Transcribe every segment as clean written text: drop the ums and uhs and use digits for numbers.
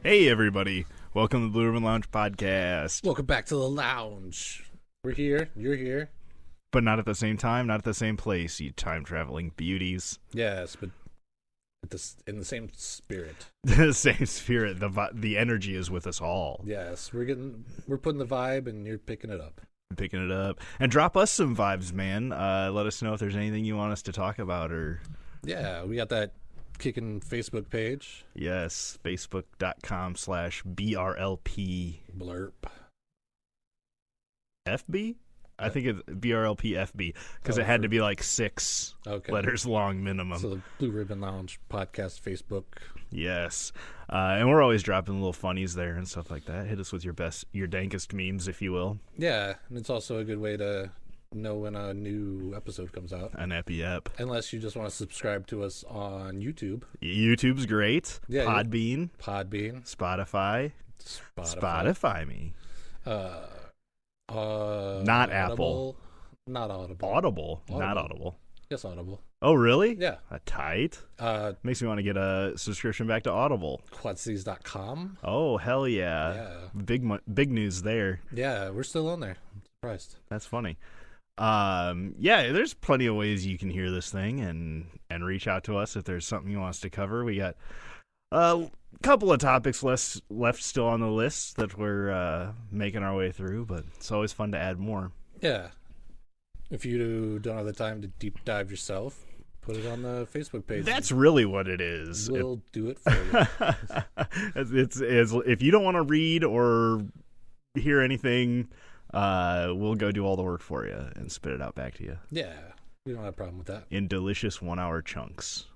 Hey, everybody. Welcome to the Blue Ribbon Lounge podcast. Welcome back to the lounge. We're here. You're here. But not at the same time, not at the same place, you time-traveling beauties. Yes, but in the same spirit. The same spirit. The energy is with us all. Yes, we're putting the vibe, and you're picking it up. Picking it up. And drop us some vibes, man. Let us know if there's anything you want us to talk about. Yeah, we got that kicking Facebook page. Yes, facebook.com/BRLP. Blurp. FB? I think it's BRLPFB because it had to be like 6 letters long minimum. So the Blue Ribbon Lounge podcast Facebook. Yes. And we're always dropping little funnies there and stuff like that. Hit us with your dankest memes, if you will. Yeah, and it's also a good way to know when a new episode comes out. An epi-ep. Unless you just want to subscribe to us on YouTube. YouTube's great. Yeah, Podbean. Spotify me. Not Apple. Not Audible. Audible. Not Audible. Yes, Audible. Oh, really? Yeah. Tight. Makes me want to get a subscription back to Audible. Quetsies.com. Oh, hell yeah. Big news there. Yeah, we're still on there. I'm surprised. That's funny. Yeah, there's plenty of ways you can hear this thing and reach out to us if there's something you want us to cover. We got a couple of topics left still on the list that we're making our way through, but it's always fun to add more. Yeah. If you don't have the time to deep dive yourself, put it on the Facebook page. That's really what it is. We'll do it for you. it's if you don't want to read or hear anything, we'll go do all the work for you and spit it out back to you. Yeah, we don't have a problem with that. In delicious 1-hour chunks.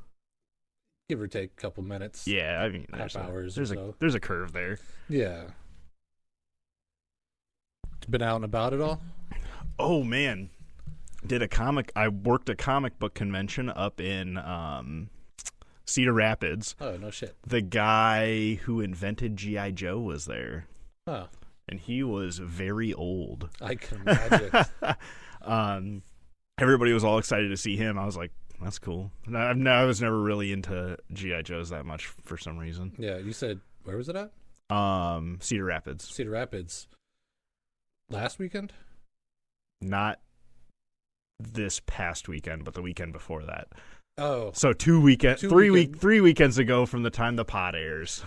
Give or take a couple minutes. Yeah, I mean, half hours there's a curve there. Yeah. Been out and about at all? Oh, man. I worked a comic book convention up in Cedar Rapids. Oh, no shit. The guy who invented G.I. Joe was there. Oh. And he was very old. I can imagine. Everybody was all excited to see him. I was like, that's cool. I was never really into G.I. Joes that much for some reason. Yeah, you said, where was it at? Cedar Rapids. Cedar Rapids. Last weekend? Not this past weekend, but the weekend before that. Oh. So 3 weekends ago from the time the pod airs.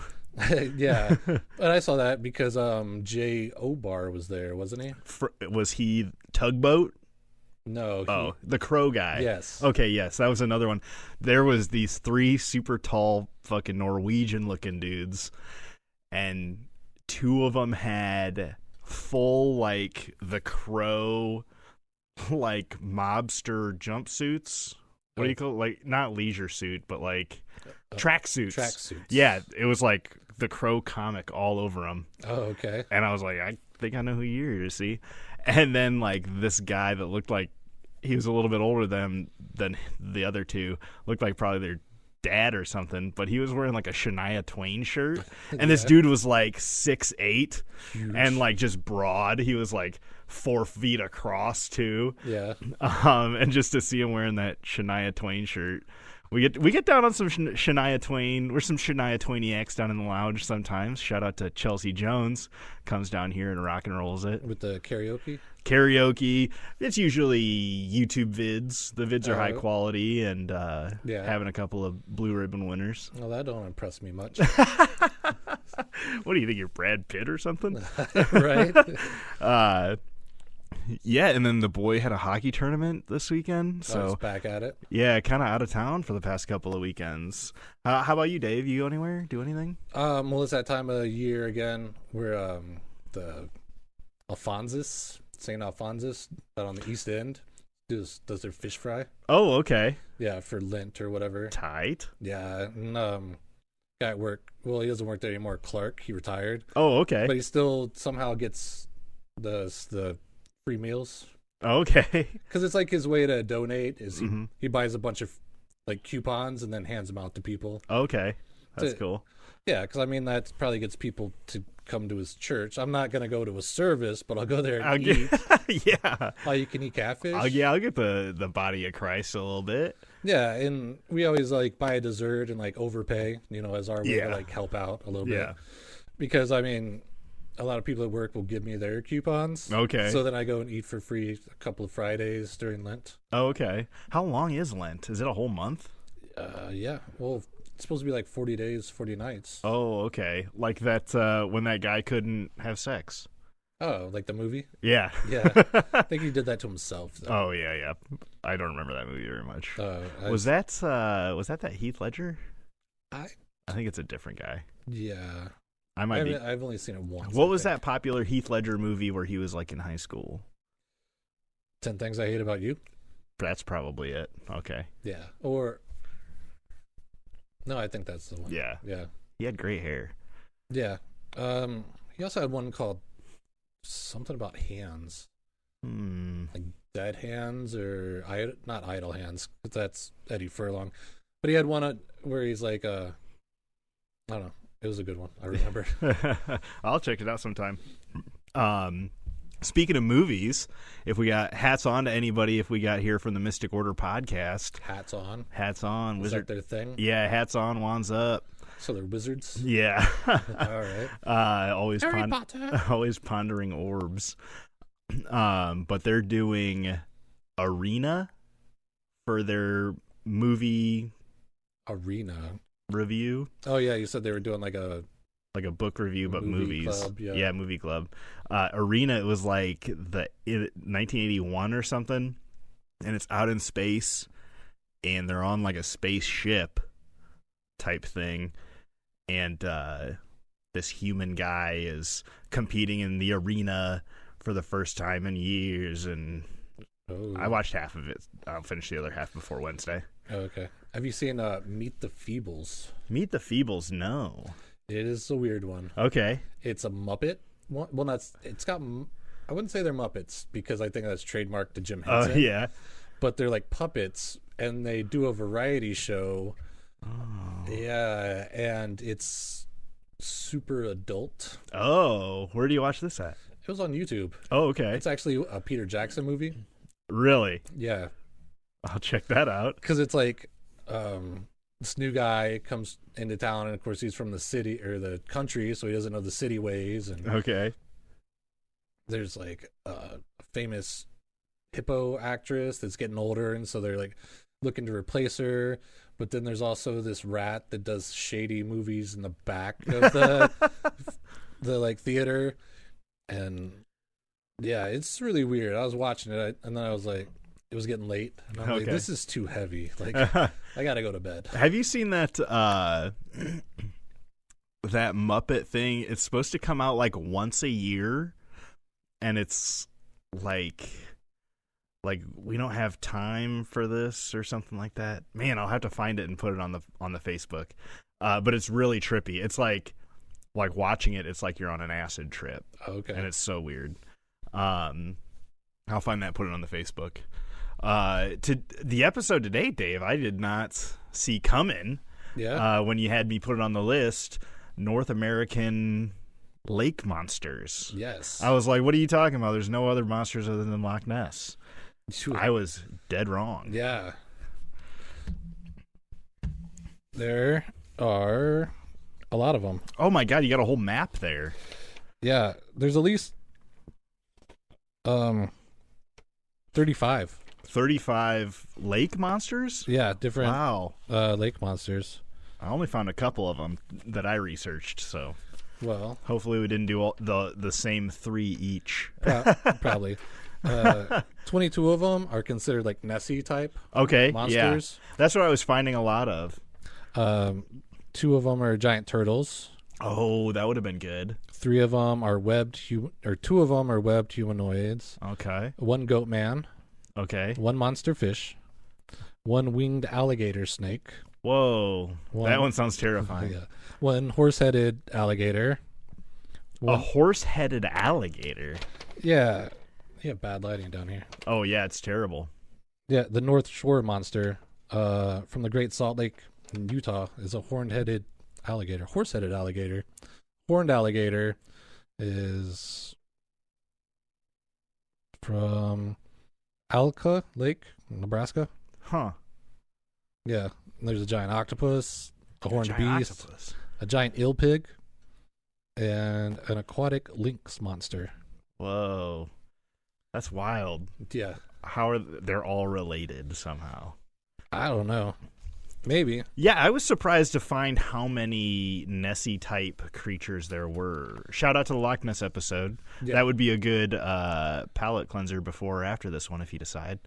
Yeah. And I saw that because Jay Obar was there, wasn't he? Was he Tugboat? No. The Crow guy. Yes. Okay, yes. That was another one. There was these 3 super tall fucking Norwegian-looking dudes, and 2 of them had full, like, the Crow, like, mobster jumpsuits. What do you call it? Like, not leisure suit, but, like, tracksuits. Tracksuits. Yeah, it was, like, the Crow comic all over them. Oh, okay. And I was like, I think I know who you're, see? And then, like, this guy that looked like he was a little bit older than the other 2, looked like probably their dad or something, but he was wearing, like, a Shania Twain shirt. And this dude was, like, 6'8", and, like, just broad. He was, like, 4 feet across, too. Yeah. And just to see him wearing that Shania Twain shirt. We get down on some Shania Twain. We're some Shania Twainiacs down in the lounge sometimes. Shout out to Chelsea Jones. Comes down here and rock and rolls it. With the karaoke? Karaoke. It's usually YouTube vids. The vids are high quality and having a couple of Blue Ribbon winners. Well, that don't impress me much. What do you think, you're Brad Pitt or something? Right? Yeah, and then the boy had a hockey tournament this weekend. So it's back at it. Yeah, kind of out of town for the past couple of weekends. How about you, Dave? You go anywhere? Do anything? Well, it's that time of year again where the St. Alphonsus, out on the East End, does their fish fry. Oh, okay. Yeah, for Lent or whatever. Tight. Yeah, and guy at work. Well, he doesn't work there anymore. Clark, he retired. Oh, okay. But he still somehow gets the free meals. Okay. Because it's like his way to donate is he buys a bunch of like coupons and then hands them out to people. Okay. That's cool. Yeah, because I mean that probably gets people to come to his church. I'm not gonna go to a service, but I'll go there and eat. Yeah. All you can eat catfish. I'll get the body of Christ a little bit. Yeah, and we always like buy a dessert and like overpay, as our way to like help out a little bit. because I mean, a lot of people at work will give me their coupons. Okay. So then I go and eat for free a couple of Fridays during Lent. Oh, okay. How long is Lent? Is it a whole month? Yeah. Well, it's supposed to be like 40 days, 40 nights. Oh, okay. Like that when that guy couldn't have sex. Oh, like the movie? Yeah. Yeah. I think he did that to himself, though. Oh, yeah. I don't remember that movie very much. Was that Heath Ledger? I think it's a different guy. Yeah. I've only seen it once. What was that popular Heath Ledger movie where he was like in high school? 10 Things I Hate About You? That's probably it. Okay. Yeah. Or no, I think that's the one. Yeah. Yeah. He had great hair. Yeah. He also had one called something about hands. Like dead hands or not idle hands, because that's Eddie Furlong. But he had one where he's like I don't know. It was a good one. I remember. I'll check it out sometime. Speaking of movies, if we got hats on to anybody, if we got here from the Mystic Order podcast. Hats on. Is Wizard. That their thing? Yeah, hats on, wands up. So they're wizards? Yeah. All right. Always pondering orbs. But they're doing Arena for their movie Arena review. Oh yeah, you said they were doing like a book review, but movies. Club, yeah, movie club. Arena, it was like 1981 or something, and it's out in space, and they're on like a spaceship type thing, and this human guy is competing in the arena for the first time in years, and I watched half of it. I'll finish the other half before Wednesday. Oh, okay. Have you seen Meet the Feebles? Meet the Feebles? No. It is a weird one. Okay. It's a Muppet. Well, it's got. I wouldn't say they're Muppets because I think that's trademarked to Jim Henson. Oh, yeah. But they're like puppets, and they do a variety show. Oh. Yeah, and it's super adult. Oh, where do you watch this at? It was on YouTube. Oh, okay. It's actually a Peter Jackson movie. Really? Yeah. I'll check that out. Because it's like this new guy comes into town, and of course he's from the city or the country, so he doesn't know the city ways. And okay. There's like a famous hippo actress that's getting older, and so they're like looking to replace her. But then there's also this rat that does shady movies in the back of the like theater. And yeah, it's really weird. I was watching it, and then I was like, it was getting late, and I'm like, this is too heavy. Like, I gotta go to bed. Have you seen that that Muppet thing? It's supposed to come out like once a year, and it's like we don't have time for this or something like that. Man, I'll have to find it and put it on the Facebook. But it's really trippy. It's like watching it, it's like you're on an acid trip. Okay. And it's so weird. I'll find that, put it on the Facebook. To the episode today, Dave, I did not see coming. Yeah. When you had me put it on the list, North American lake monsters. Yes. I was like, what are you talking about? There's no other monsters other than Loch Ness. I was dead wrong. Yeah. There are a lot of them. Oh my God, you got a whole map there. Yeah, there's at least 35. 35 lake monsters? Yeah, different lake monsters. I only found a couple of them that I researched, so well, hopefully we didn't do all the same 3 each. Probably. 22 of them are considered like Nessie type monsters. Yeah. That's what I was finding a lot of. 2 of them are giant turtles. Oh, that would have been good. 3 of them are webbed 2 of them are webbed humanoids. Okay. 1 goat man. Okay. 1 monster fish. 1 winged alligator snake. Whoa. That one sounds terrifying. Yeah. 1 horse-headed alligator. A horse-headed alligator? Yeah. You have bad lighting down here. Oh, yeah, it's terrible. Yeah, the North Shore monster from the Great Salt Lake in Utah is a horse-headed alligator. Horned alligator is from Alka Lake, Nebraska. Huh. Yeah. And there's a giant octopus, a horned beast, a giant eel pig, and an aquatic lynx monster. Whoa, that's wild. Yeah, How are they're all related somehow? I don't know. Maybe. Yeah, I was surprised to find how many Nessie type creatures there were. Shout out to the Loch Ness episode. Yeah. That would be a good palate cleanser before or after this one if you decide.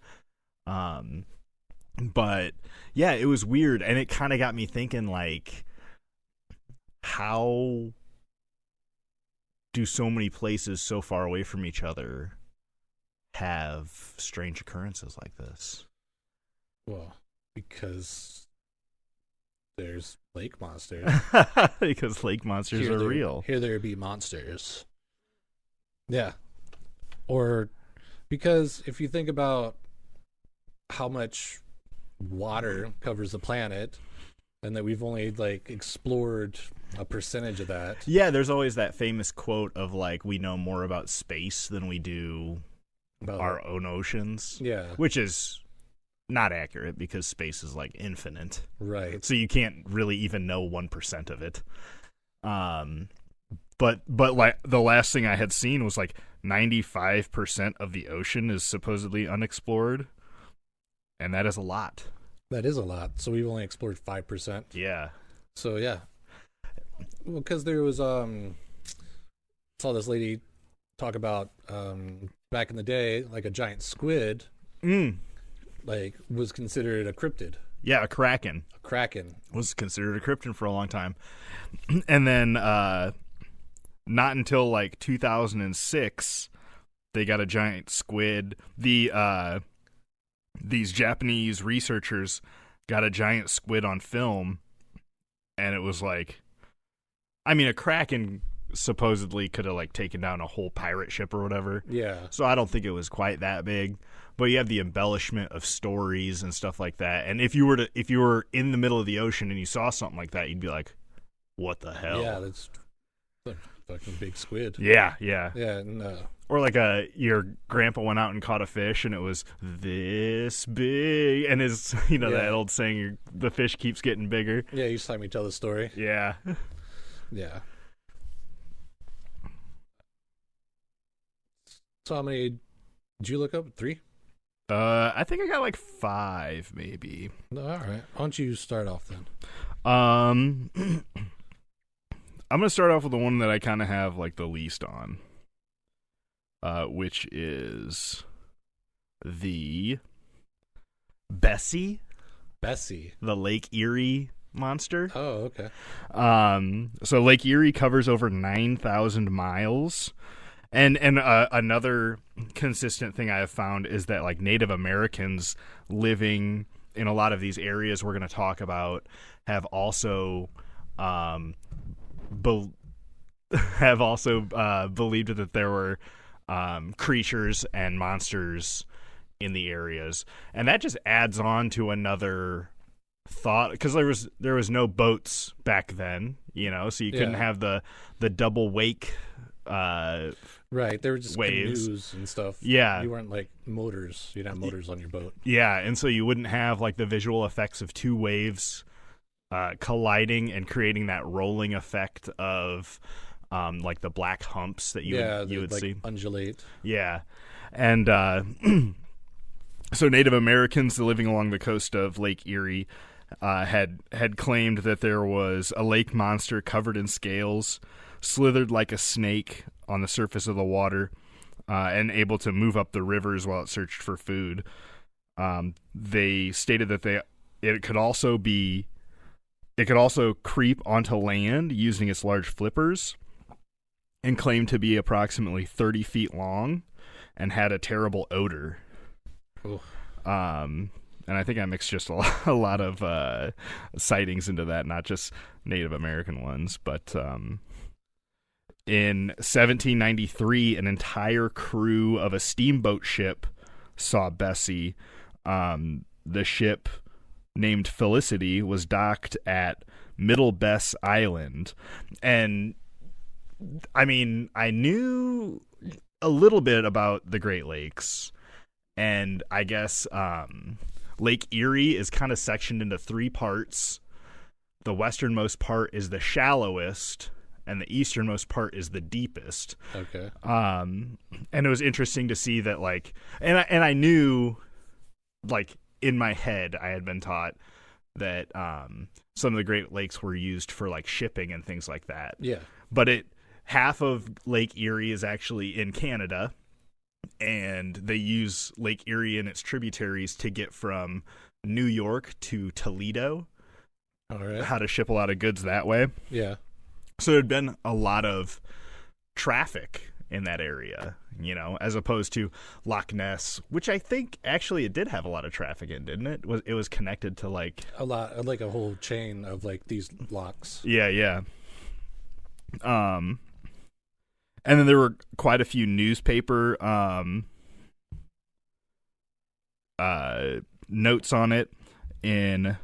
But yeah, it was weird, and it kind of got me thinking, like, how do so many places so far away from each other have strange occurrences like this? Well, because there's lake monsters. Because lake monsters are real. Here there be monsters. Yeah. Or because if you think about how much water covers the planet and that we've only like explored a percentage of that. Yeah, there's always that famous quote of like, we know more about space than we do About our own oceans. Yeah. Which is not accurate because space is like infinite. Right. So you can't really even know 1% of it. But like the last thing I had seen was like 95% of the ocean is supposedly unexplored. And that is a lot. That is a lot. So we've only explored 5%. Yeah. So yeah. Well, because there was saw this lady talk about back in the day, like a giant squid like was considered a cryptid. Yeah, a kraken. A kraken Was considered a cryptid for a long time. And then not until like 2006 they got a giant squid. These Japanese researchers got a giant squid on film, and it was like, I mean, a kraken supposedly could have like taken down a whole pirate ship or whatever. Yeah. So I don't think it was quite that big, but you have the embellishment of stories and stuff like that. And if you were in the middle of the ocean and you saw something like that, you'd be like, "What the hell?" Yeah, that's a fucking big squid. Yeah. Yeah, and Or like your grandpa went out and caught a fish and it was this big, and is that old saying, the fish keeps getting bigger. yeah, you just let me tell the story. Yeah. Yeah. So how many did you look up? 3? I think I got like 5 maybe. No, all right. Why don't you start off then? I'm gonna start off with the one that I kind of have like the least on, which is the Bessie, the Lake Erie monster. Oh, okay. So Lake Erie covers over 9,000 miles. And another consistent thing I have found is that like Native Americans living in a lot of these areas we're going to talk about have also believed that there were creatures and monsters in the areas, and that just adds on to another thought, because there was no boats back then, so you couldn't have the double wake. Right, they were just waves. canoes and stuff. Yeah. You weren't like motors. You didn't have motors on your boat. Yeah, and so you wouldn't have like the visual effects of two waves colliding and creating that rolling effect of like the black humps that you would like see. Undulate. Yeah. And so Native Americans living along the coast of Lake Erie had claimed that there was a lake monster covered in scales, slithered like a snake on the surface of the water, and able to move up the rivers while it searched for food. They stated that it could also creep onto land using its large flippers, and claimed to be approximately 30 feet long and had a terrible odor. Ooh. And I think I mixed just a lot of sightings into that, not just Native American ones. But in 1793, an entire crew of a steamboat ship saw Bessie. The ship, named Felicity, was docked at Middle Bess Island. And, I mean, I knew a little bit about the Great Lakes. And I guess Lake Erie is kind of sectioned into 3 parts. The westernmost part is the shallowest, and the easternmost part is the deepest. Okay. And it was interesting to see that, like, and I knew, like, in my head I had been taught that some of the Great Lakes were used for, like, shipping and things like that. Yeah. But half of Lake Erie is actually in Canada, and they use Lake Erie and its tributaries to get from New York to Toledo. All right. How to ship a lot of goods that way. Yeah. So there'd been a lot of traffic in that area, you know, as opposed to Loch Ness, which I think actually it did have a lot of traffic in, didn't it? It was connected to, like, a lot, like a whole chain of, like, these locks. Yeah. And then there were quite a few newspaper notes on it in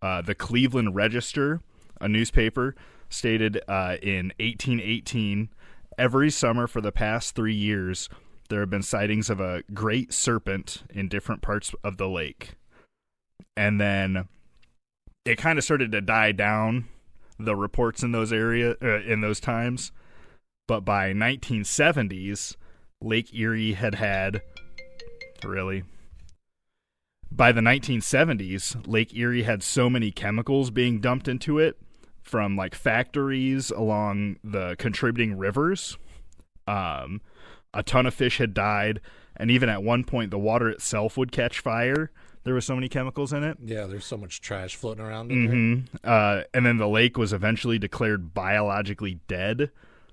the Cleveland Register, a newspaper, stated in 1818, every summer for the past 3 years, there have been sightings of a great serpent in different parts of the lake. And then it kind of started to die down, the reports in those in those times. But by 1970s, Lake Erie had really. By the 1970s, Lake Erie had so many chemicals being dumped into it from, like, factories along the contributing rivers. A ton of fish had died, and even at one point, the water itself would catch fire. There were so many chemicals in it. Yeah, there's so much trash floating around in there. And then the lake was eventually declared biologically dead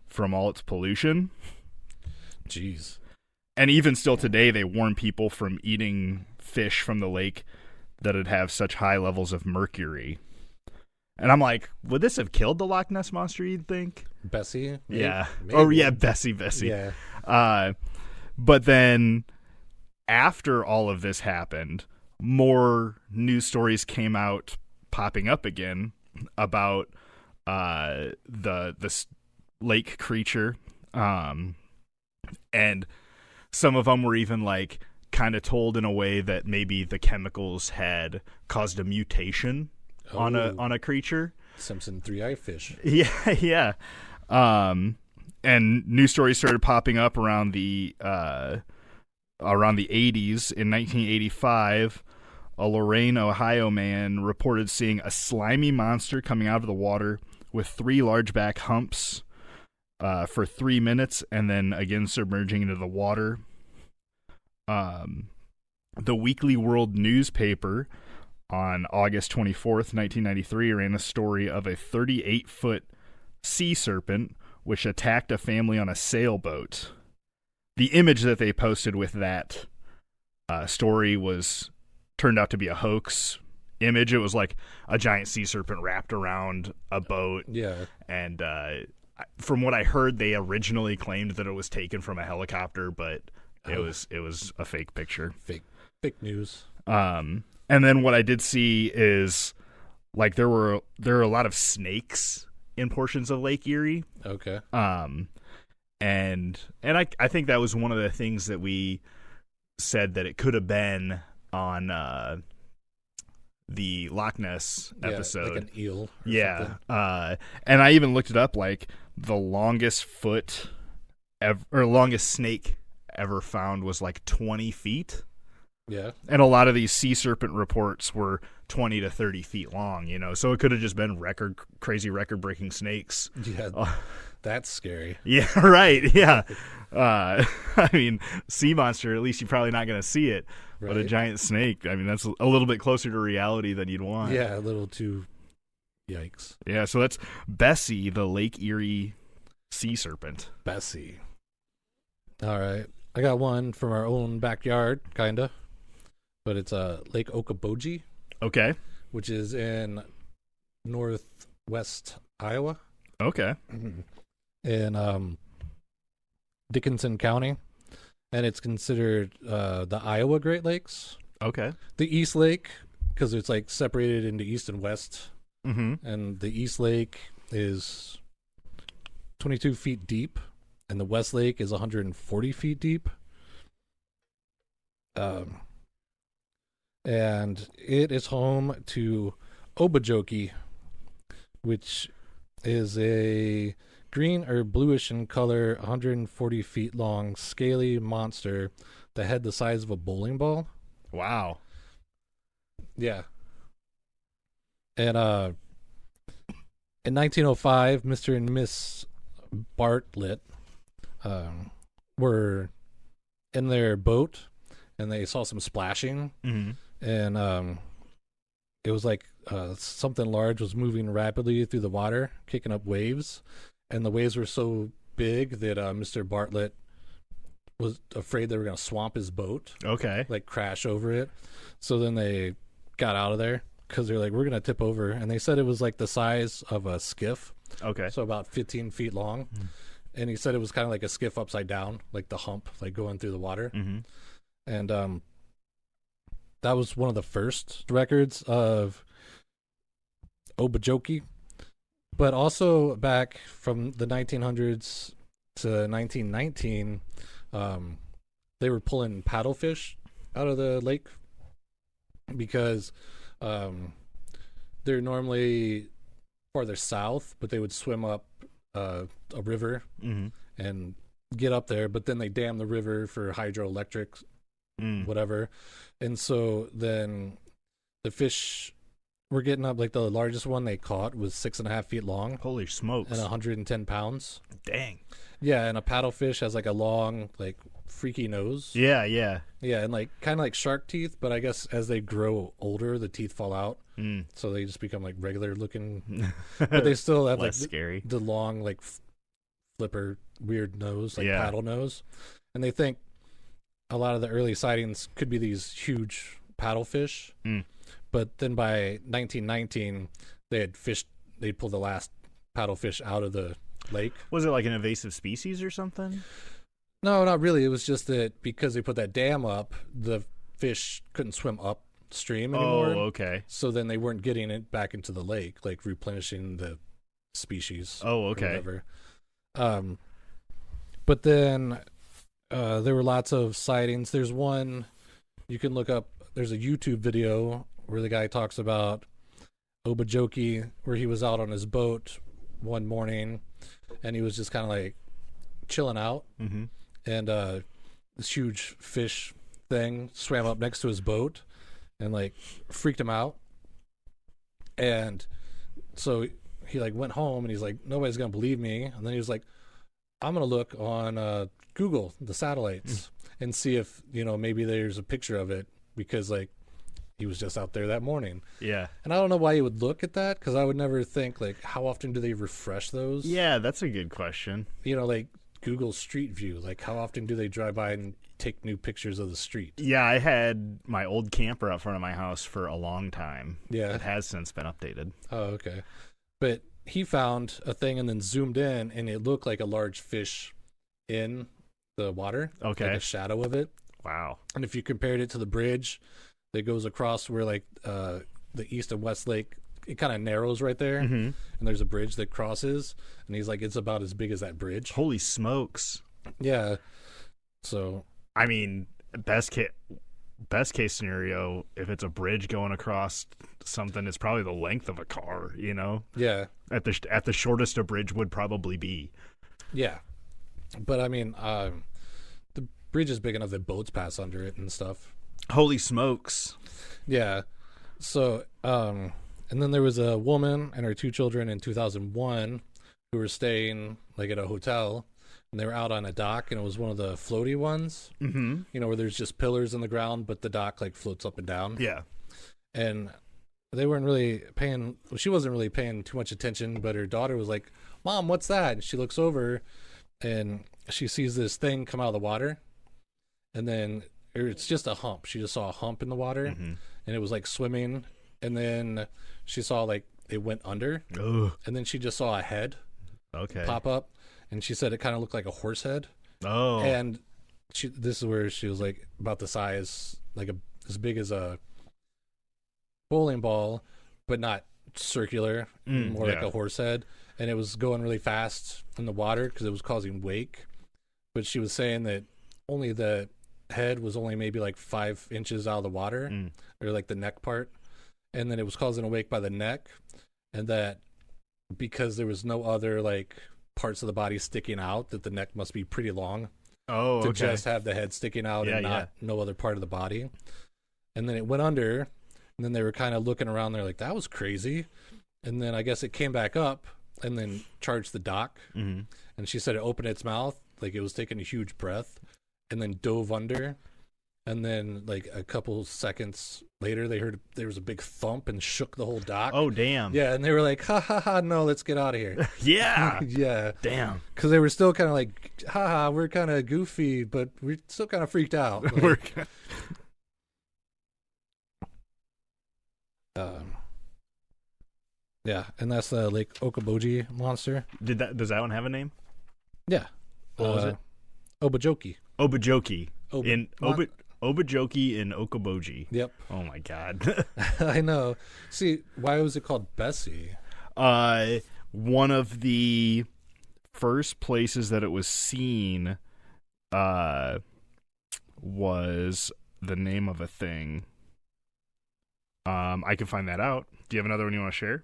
from all its pollution. Jeez. And even still today, they warn people from eating fish from the lake that would have such high levels of mercury. And I'm like, would this have killed the Loch Ness Monster, you'd think? Bessie? Maybe. Yeah. Maybe. Oh, yeah, Bessie. Yeah. But then after all of this happened, more news stories came out popping up again about this lake creature. And some of them were even, like, kind of told in a way that maybe the chemicals had caused a mutation on a creature. Simpson three-eyed fish. Yeah. And news stories started popping up around the 80s. In 1985, a Lorain, Ohio man reported seeing a slimy monster coming out of the water with 3 large back humps for 3 minutes and then again submerging into the water. The Weekly World newspaper on August 24th, 1993, ran a story of a 38-foot sea serpent which attacked a family on a sailboat. The image that they posted with that story turned out to be a hoax image. It was like a giant sea serpent wrapped around a boat. Yeah. And from what I heard, they originally claimed that it was taken from a helicopter, but it was a fake picture. Fake news. And then what I did see is, like, there are a lot of snakes in portions of Lake Erie. Okay. And I think that was one of the things that we said that it could have been on the Loch Ness episode. Like an eel. Yeah. And I even looked it up, like, the longest longest snake ever found was like 20 feet. Yeah. And a lot of these sea serpent reports were 20 to 30 feet long, you know, so it could have just been crazy record-breaking snakes. Yeah, that's scary. Yeah, right, yeah. I mean, sea monster, at least you're probably not going to see it, right. But a giant snake, I mean, that's a little bit closer to reality than you'd want. Yeah, a little too, yikes. Yeah, so that's Bessie, the Lake Erie sea serpent. Bessie. All right. I got one from our own backyard, kind of. But it's Lake Okoboji. Okay. Which is in northwest Iowa. Okay. In Dickinson County. And it's considered the Iowa Great Lakes. Okay. The East Lake, because it's like separated into East and West. Mm-hmm. And the East Lake is 22 feet deep. And the West Lake is 140 feet deep. And it is home to Obajoki, which is a green or bluish in color, 140 feet long, scaly monster that had the size of a bowling ball. Wow. Yeah. And in 1905, Mr. and Miss Bartlett were in their boat, and they saw some splashing, and it was like something large was moving rapidly through the water, kicking up waves, and the waves were so big that Mr. Bartlett was afraid they were going to swamp his boat, Okay. like crash over it. So then they got out of there because they're like, we're going to tip over. And they said it was like the size of a skiff, Okay. so about 15 feet long. And he said it was kind of like a skiff upside down, like the hump, like going through the water. And that was one of the first records of Obajoki. But also back from the 1900s to 1919, they were pulling paddlefish out of the lake because they're normally farther south, but they would swim up a river and get up there, but then they dam the river for hydroelectric, whatever. And so then the fish were getting up, like the largest one they caught was 6.5 feet long. Holy smokes. And 110 pounds. Dang. Yeah, and a paddlefish has like a long, like freaky nose. Yeah. Yeah, and like kind of like shark teeth, but I guess as they grow older, the teeth fall out. So they just become like regular looking, but they still have Less like scary. the long, like flipper, weird nose, like Yeah. paddle nose. And they think a lot of the early sightings could be these huge paddlefish. But then by 1919, they'd pulled the last paddlefish out of the lake. Was it like an invasive species or something? No, not really. It was just that because they put that dam up, the fish couldn't swim upstream anymore. Oh, okay. So then they weren't getting it back into the lake, like replenishing the species. Oh, okay. Or whatever. But then there were lots of sightings. There's one you can look up. There's a YouTube video where the guy talks about Obajoki, where he was out on his boat one morning, and he was just kind of like chilling out, and this huge fish thing swam up next to his boat and like freaked him out. And so he like went home and he's like, nobody's gonna believe me. And then he was like, I'm gonna look on Google, the satellites, and see if maybe there's a picture of it, because like he was just out there that morning. Yeah. And I don't know why you would look at that, because I would never think like, how often do they refresh those? Yeah, that's a good question. Like Google Street View, like how often do they drive by and take new pictures of the street? Yeah, I had my old camper out front of my house for a long time. Yeah. It has since been updated. Oh, okay. But he found a thing and then zoomed in, and it looked like a large fish in the water. Okay. Like a shadow of it. Wow. And if you compared it to the bridge that goes across where like the East and West Lake, it kind of narrows right there, and there's a bridge that crosses, and he's like, it's about as big as that bridge. Holy smokes. Yeah. So I mean, best case scenario, if it's a bridge going across something, it's probably the length of a car, yeah. At the shortest a bridge would probably be. Yeah. But I mean, the bridge is big enough that boats pass under it and stuff. Holy smokes. Yeah. So, and then there was a woman and her 2 children in 2001 who were staying like at a hotel, and they were out on a dock, and it was one of the floaty ones, where there's just pillars in the ground, but the dock like floats up and down. Yeah. And they weren't really she wasn't really paying too much attention, but her daughter was like, Mom, what's that? And she looks over and she sees this thing come out of the water, and then it's just a hump. She just saw a hump in the water, and it was like swimming, and then she saw like it went under. Ugh. And then she just saw a head pop up, and she said it kind of looked like a horse head. Oh. And this is where she was like about the size, like as big as a bowling ball, but not circular, more like a horse head. And it was going really fast in the water because it was causing wake. But she was saying that only the head was only maybe like 5 inches out of the water, or like the neck part, and then it was causing a wake by the neck, and that because there was no other like parts of the body sticking out, that the neck must be pretty long Oh, to okay. just have the head sticking out Yeah, and not no other part of the body. And then it went under, and then they were kind of looking around. They're like, that was crazy. And then I guess it came back up and then charged the dock. Mm-hmm. And she said it opened its mouth like it was taking a huge breath and then dove under. And then like a couple seconds later, they heard there was a big thump and shook the whole dock. Oh, damn. Yeah, and they were like, ha ha ha, no, let's get out of here. Yeah. Yeah. Damn. Because they were still kind of like, ha ha, we're kind of goofy, but we're still kind of freaked out. Like, yeah, and that's the Lake Okoboji monster. Does that one have a name? Yeah. What was it? Obajoki. Obajoki. Oba- Obajoki in Okoboji. Yep. Oh my god. I know. See, why was it called Bessie? One of the first places that it was seen was the name of a thing. I can find that out. Do you have another one you want to share?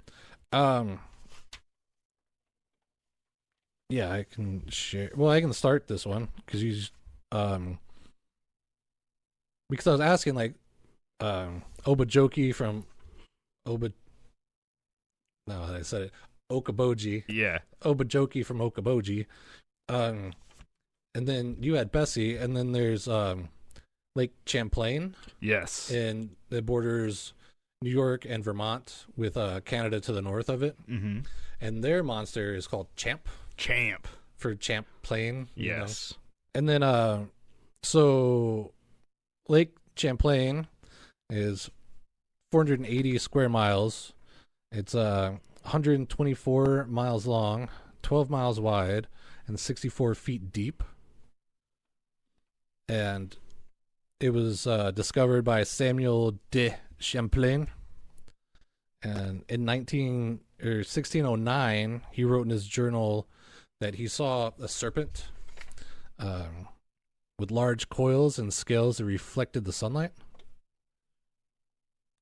Yeah, I can share. Well, I can start this one because because I was asking like Obajoki from No, I said it. Okoboji. Yeah. Obajoki from Okoboji. And then you had Bessie, and then there's Lake Champlain, Yes. and it borders New York and Vermont with Canada to the north of it. Mm-hmm. And their monster is called Champ for Champlain. Yes. And then so Lake Champlain is 480 square miles. It's 124 miles long, 12 miles wide, and 64 feet deep. And it was discovered by Samuel de Champlain. And in 1609, he wrote in his journal that he saw a serpent with large coils and scales that reflected the sunlight.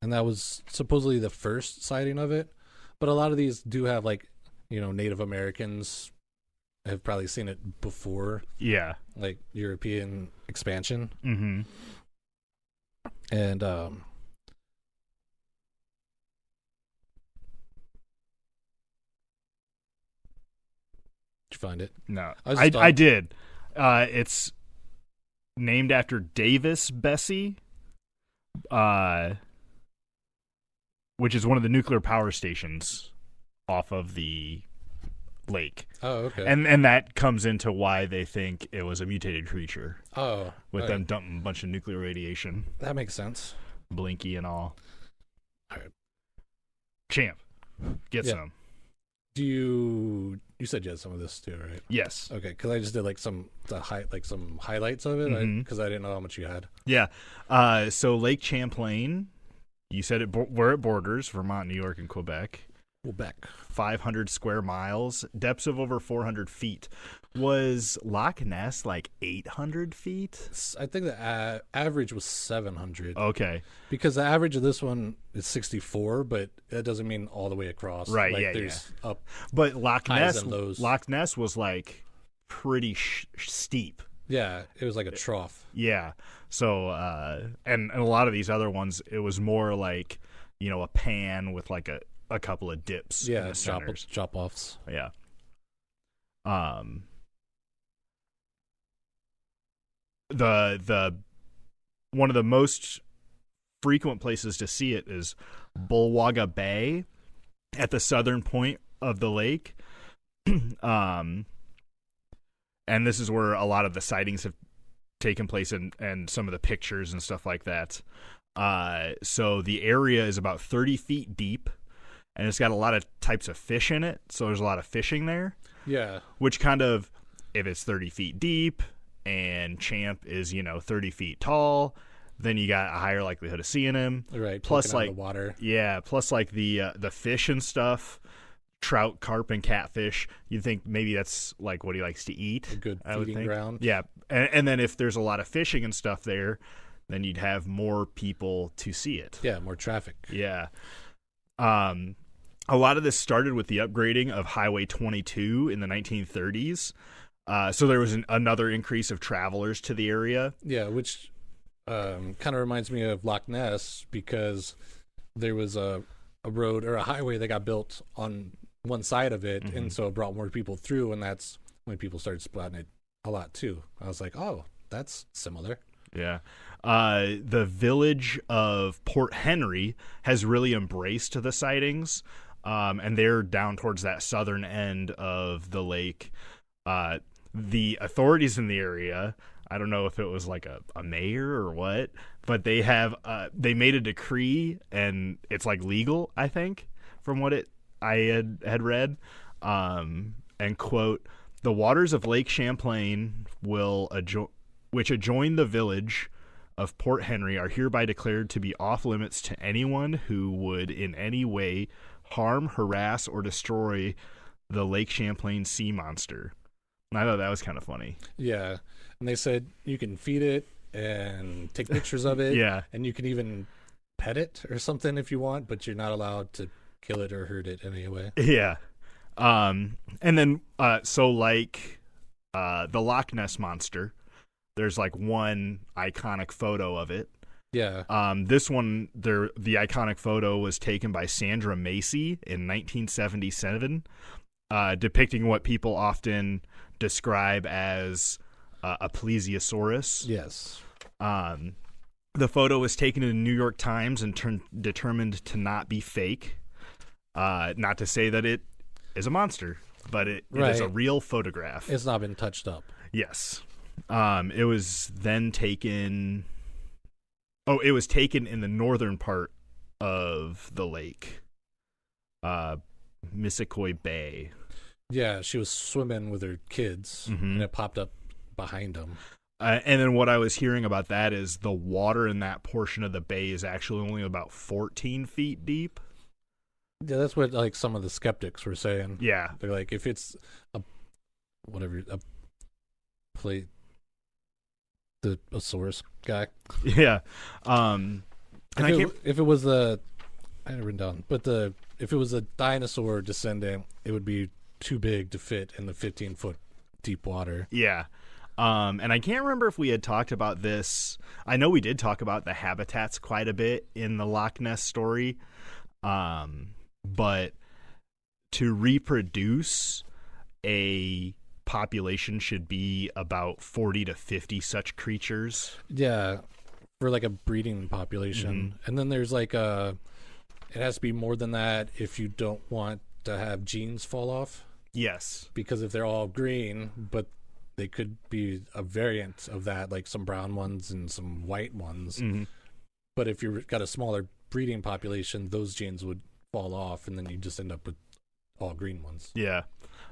And that was supposedly the first sighting of it. But a lot of these do have, like, Native Americans have probably seen it before. Yeah. Like European expansion. Mm-hmm. And did you find it? No. I I did. It's named after Davis Bessie, which is one of the nuclear power stations off of the lake. Oh, okay. And that comes into why they think it was a mutated creature. Oh, With all them right. dumping a bunch of nuclear radiation. That makes sense. Blinky and all. All right. Champ. Get Yeah. some. You said you had some of this too, right? Yes. Okay, because I just did like some highlights of it Mhm. because I didn't know how much you had. Yeah. So Lake Champlain, you said where it borders Vermont, New York, and Quebec. Quebec. 500 square miles, depths of over 400 feet. Was Loch Ness like 800 feet? I think the average was 700 Okay. because the average of this one is 64, but that doesn't mean all the way across. Right, Like yeah, there's up. But Loch Highs Ness, and lows. Loch Ness was like pretty steep. Yeah, it was like a trough. Yeah. So, and a lot of these other ones, it was more like, a pan with like a couple of dips. in Yeah, the centers. drop offs. Yeah. The one of the most frequent places to see it is Bulwaga Bay at the southern point of the lake. And this is where a lot of the sightings have taken place and some of the pictures and stuff like that. So the area is about 30 feet deep, and it's got a lot of types of fish in it. So there's a lot of fishing there. Yeah. Which kind of, if it's 30 feet deep and Champ is, 30 feet tall, then you got a higher likelihood of seeing him. Right. Plus, poking out like of the water. Yeah, plus like the fish and stuff, trout, carp, and catfish. You'd think maybe that's like what he likes to eat. A good I would feeding think. ground. Yeah, and then if there's a lot of fishing and stuff there, then you'd have more people to see it. Yeah, more traffic. Yeah. a lot of this started with the upgrading of Highway 22 in the 1930s. So there was another increase of travelers to the area. Yeah, which kind of reminds me of Loch Ness, because there was a road or a highway that got built on one side of it, and so it brought more people through, and that's when people started spotting it a lot too. I was like, oh, that's similar. Yeah. The village of Port Henry has really embraced the sightings, and they're down towards that southern end of the lake. The authorities in the area, I don't know if it was like a mayor or what, but they have they made a decree, and it's like legal, I think, from what I had read, and quote, the waters of Lake Champlain which adjoin the village of Port Henry are hereby declared to be off limits to anyone who would in any way harm, harass, or destroy the Lake Champlain sea monster. And I thought that was kind of funny. Yeah. And they said you can feed it and take pictures of it. Yeah. And you can even pet it or something if you want, but you're not allowed to kill it or hurt it in any way. Yeah. And then, so like the Loch Ness Monster, there's like one iconic photo of it. Yeah. This one, the iconic photo was taken by Sandra Macy in 1977, depicting what people often describe as a plesiosaurus. Yes. The photo was taken in the New York Times and determined to not be fake. Not to say that it is a monster, but it is a real photograph. It's not been touched up. Yes. It was then taken... Oh, it was taken in the northern part of the lake. Missisquoi Bay. Yeah, she was swimming with her kids, and it popped up behind them. And then what I was hearing about that is the water in that portion of the bay is actually only about 14 feet deep. Yeah, that's what like some of the skeptics were saying. Yeah. They're like, if it's a source guy. Yeah. If it was I had it written down, but if it was a dinosaur descendant, it would be too big to fit in the 15-foot deep water. Yeah. And I can't remember if we had talked about this. I know we did talk about the habitats quite a bit in the Loch Ness story. But to reproduce, a population should be about 40 to 50 such creatures. Yeah, for like a breeding population. And then there's like it has to be more than that if you don't want to have genes fall off. Yes. Because if they're all green, but they could be a variant of that, like some brown ones and some white ones. But if you've got a smaller breeding population, those genes would fall off, and then you just end up with all green ones. Yeah.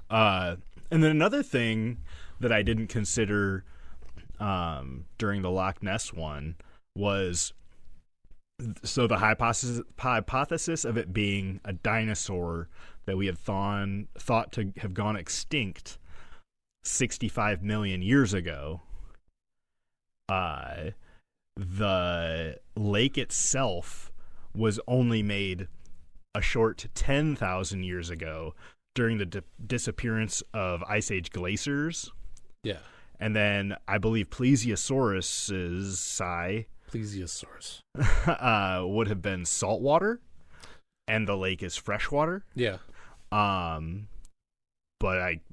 And then another thing that I didn't consider during the Loch Ness one was, so the hypothesis of it being a dinosaur that we had thought to have gone extinct 65 million years ago. The lake itself was only made a short 10,000 years ago during the disappearance of Ice Age glaciers. Yeah. And then I believe plesiosaurus would have been saltwater, and the lake is freshwater. Yeah. But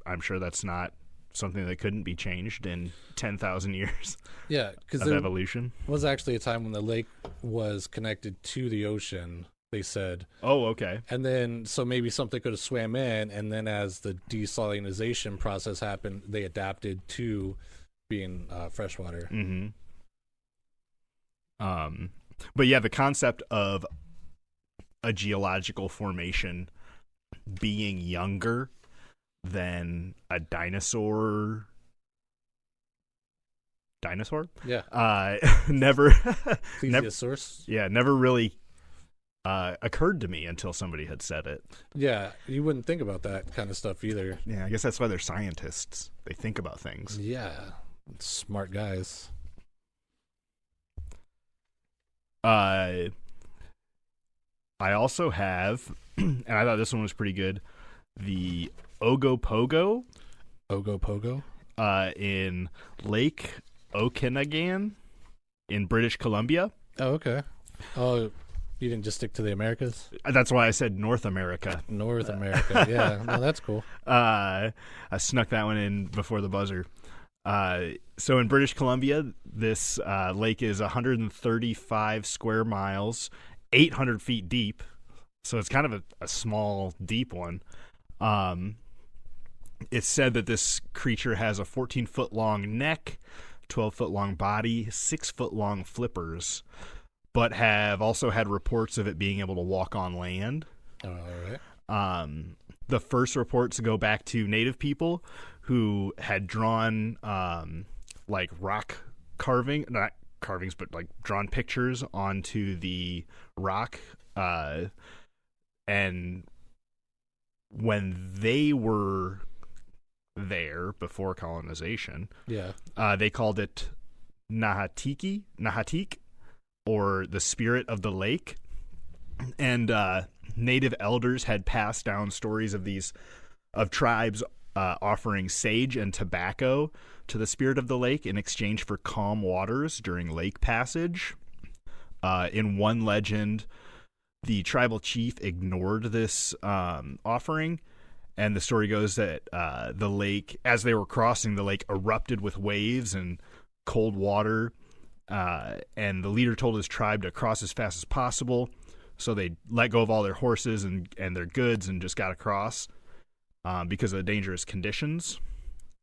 I'm sure that's not something that couldn't be changed in 10,000 years. Yeah, because of evolution. Was actually a time when the lake was connected to the ocean, they said. Oh, okay. And then, so maybe something could have swam in, and then as the desalinization process happened, they adapted to being freshwater. But yeah, the concept of a geological formation being younger than a dinosaur, yeah, never plesiosaurus. never really occurred to me until somebody had said it. Yeah, you wouldn't think about that kind of stuff either. Yeah, I guess that's why they're scientists. They think about things. Yeah, smart guys. I also have and I thought this one was pretty good. The Ogopogo Ogopogo? in Lake Okanagan in British Columbia. Oh, okay. Oh, you didn't just stick to the Americas? That's why I said North America. North America. Yeah, no, that's cool. I snuck that one in before the buzzer. So in British Columbia, this lake is 135 square miles, 800 feet deep. So it's kind of a small, deep one. It's said that this creature has a 14-foot-long neck, 12-foot-long body, 6-foot-long flippers, but have also had reports of it being able to walk on land. All right. The first reports go back to native people who had drawn like rock carving, not carvings, but like drawn pictures onto the rock. And when they were there before colonization, Yeah. they called it Nahatik, or the spirit of the lake. And native elders had passed down stories of tribes offering sage and tobacco to the spirit of the lake in exchange for calm waters during lake passage. In one legend, the tribal chief ignored this offering, and the story goes that the lake, as they were crossing, the lake erupted with waves and cold water, and the leader told his tribe to cross as fast as possible. So they let go of all their horses and their goods and just got across because of the dangerous conditions.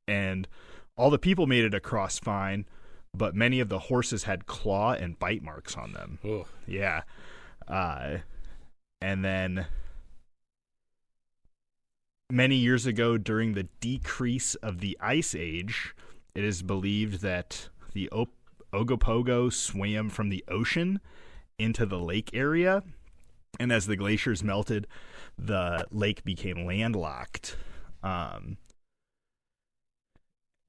And all the people made it across fine, but many of the horses had claw and bite marks on them. Ooh. Yeah. And then many years ago, during the decrease of the Ice Age, it is believed that the Ogopogo swam from the ocean into the lake area. And as the glaciers melted, the lake became landlocked.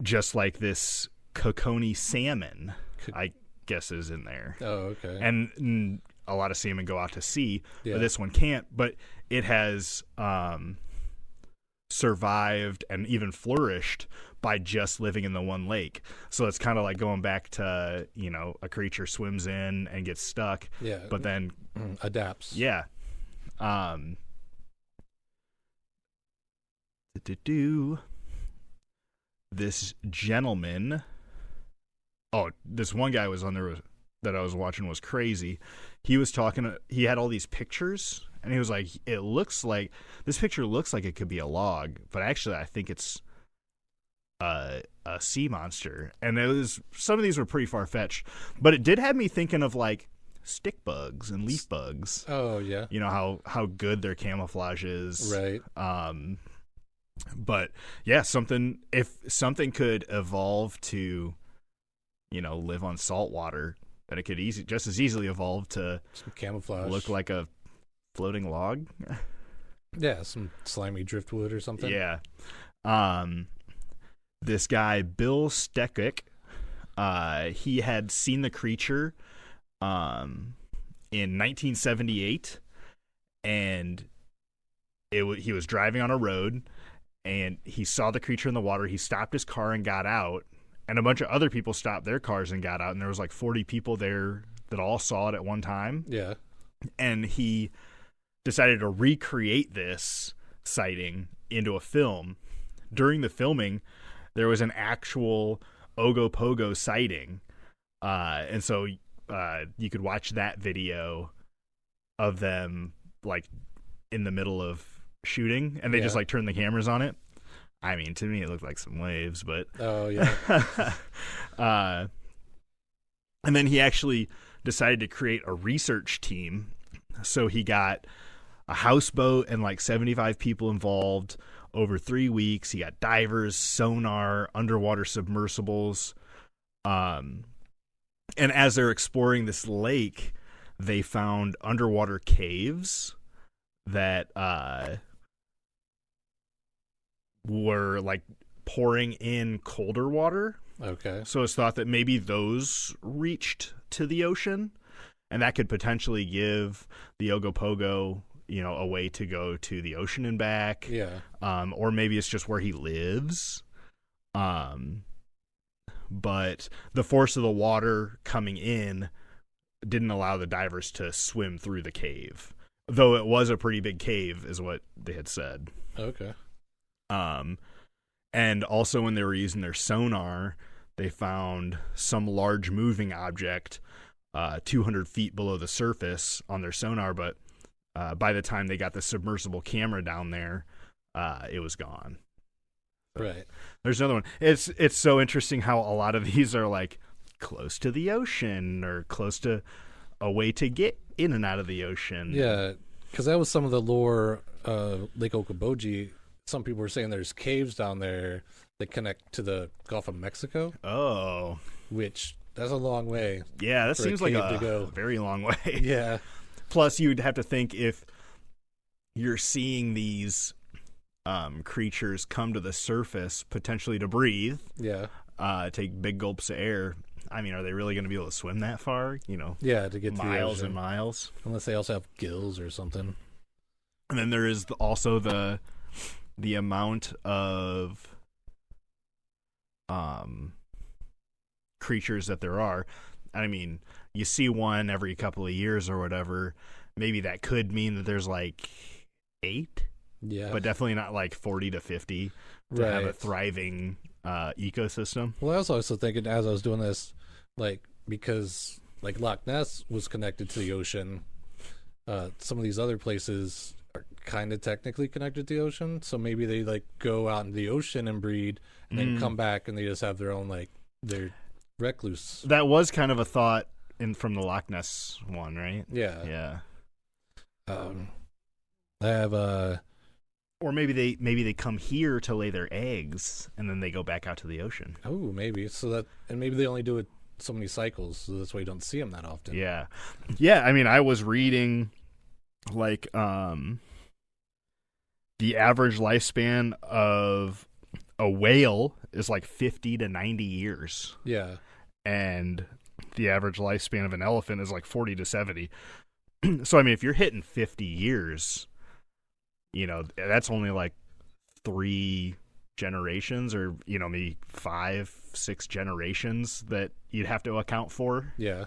Just like this Kokoni salmon, I guess, is in there. Oh, okay. And a lot of salmon go out to sea, Yeah. but this one can't. But it has survived and even flourished by just living in the one lake. So it's kind of like going back to, a creature swims in and gets stuck. Yeah. But then adapts. yeah. This gentleman. Oh, this one guy was on there that I was watching was crazy. He was talking. He had all these pictures, and he was like, this picture looks like it could be a log, but actually, I think it's a sea monster. And some of these were pretty far fetched, but it did have me thinking of like stick bugs and leaf bugs. Oh yeah. You know how good their camouflage is, Right. But yeah, if something could evolve to, live on salt water, then it could just as easily evolve to Some camouflage. look like a floating log. Yeah, some slimy driftwood or something. Yeah. This guy, Bill Steckick, he had seen the creature in 1978, and he was driving on a road, and he saw the creature in the water. He stopped his car and got out, and a bunch of other people stopped their cars and got out, and there was like 40 people there that all saw it at one time. Yeah. And he decided to recreate this sighting into a film. During the filming, there was an actual Ogopogo sighting, and so you could watch that video of them like in the middle of shooting, and they just like turn the cameras on it. I mean, to me, it looked like some waves, but Oh yeah. and then he actually decided to create a research team. So he got a houseboat and like 75 people involved over 3 weeks. He got divers, sonar, underwater submersibles. And as they're exploring this lake, they found underwater caves that were like pouring in colder water. Okay. So it's thought that maybe those reached to the ocean, and that could potentially give the Ogopogo, a way to go to the ocean and back. Yeah. Or maybe it's just where he lives. But the force of the water coming in didn't allow the divers to swim through the cave. Though it was a pretty big cave, is what they had said. Okay. And also when they were using their sonar, they found some large moving object 200 feet below the surface on their sonar, but by the time they got the submersible camera down there, it was gone. Right. There's another one. It's so interesting how a lot of these are like close to the ocean or close to a way to get in and out of the ocean. Yeah, because that was some of the lore Lake Okoboji. Some people were saying there's caves down there that connect to the Gulf of Mexico. Oh. Which, that's a long way. Yeah, that seems like to go. very long way. Yeah. Plus, you'd have to think if you're seeing these creatures come to the surface, potentially to breathe, take big gulps of air. I mean, are they really going to be able to swim that far? Yeah, to get miles and miles. Unless they also have gills or something. And then there is also the amount of creatures that there are. I mean, you see one every couple of years or whatever. Maybe that could mean that there's like 8. Yeah. But definitely not like 40 to 50 to have a thriving ecosystem. Well, I was also thinking as I was doing this, like, because like Loch Ness was connected to the ocean, some of these other places are kind of technically connected to the ocean. So maybe they like go out in the ocean and breed and then come back and they just have their own, like, their recluse. That was kind of a thought from the Loch Ness one, right? Yeah. I have or maybe they come here to lay their eggs and then they go back out to the ocean. Oh, maybe. And maybe they only do it so many cycles, so that's why you don't see them that often. Yeah. I mean, I was reading like the average lifespan of a whale is like 50 to 90 years. Yeah. And the average lifespan of an elephant is like 40 to 70. So I mean, if you're hitting 50 years, that's only like 3 generations or, maybe 5-6 generations that you'd have to account for. Yeah.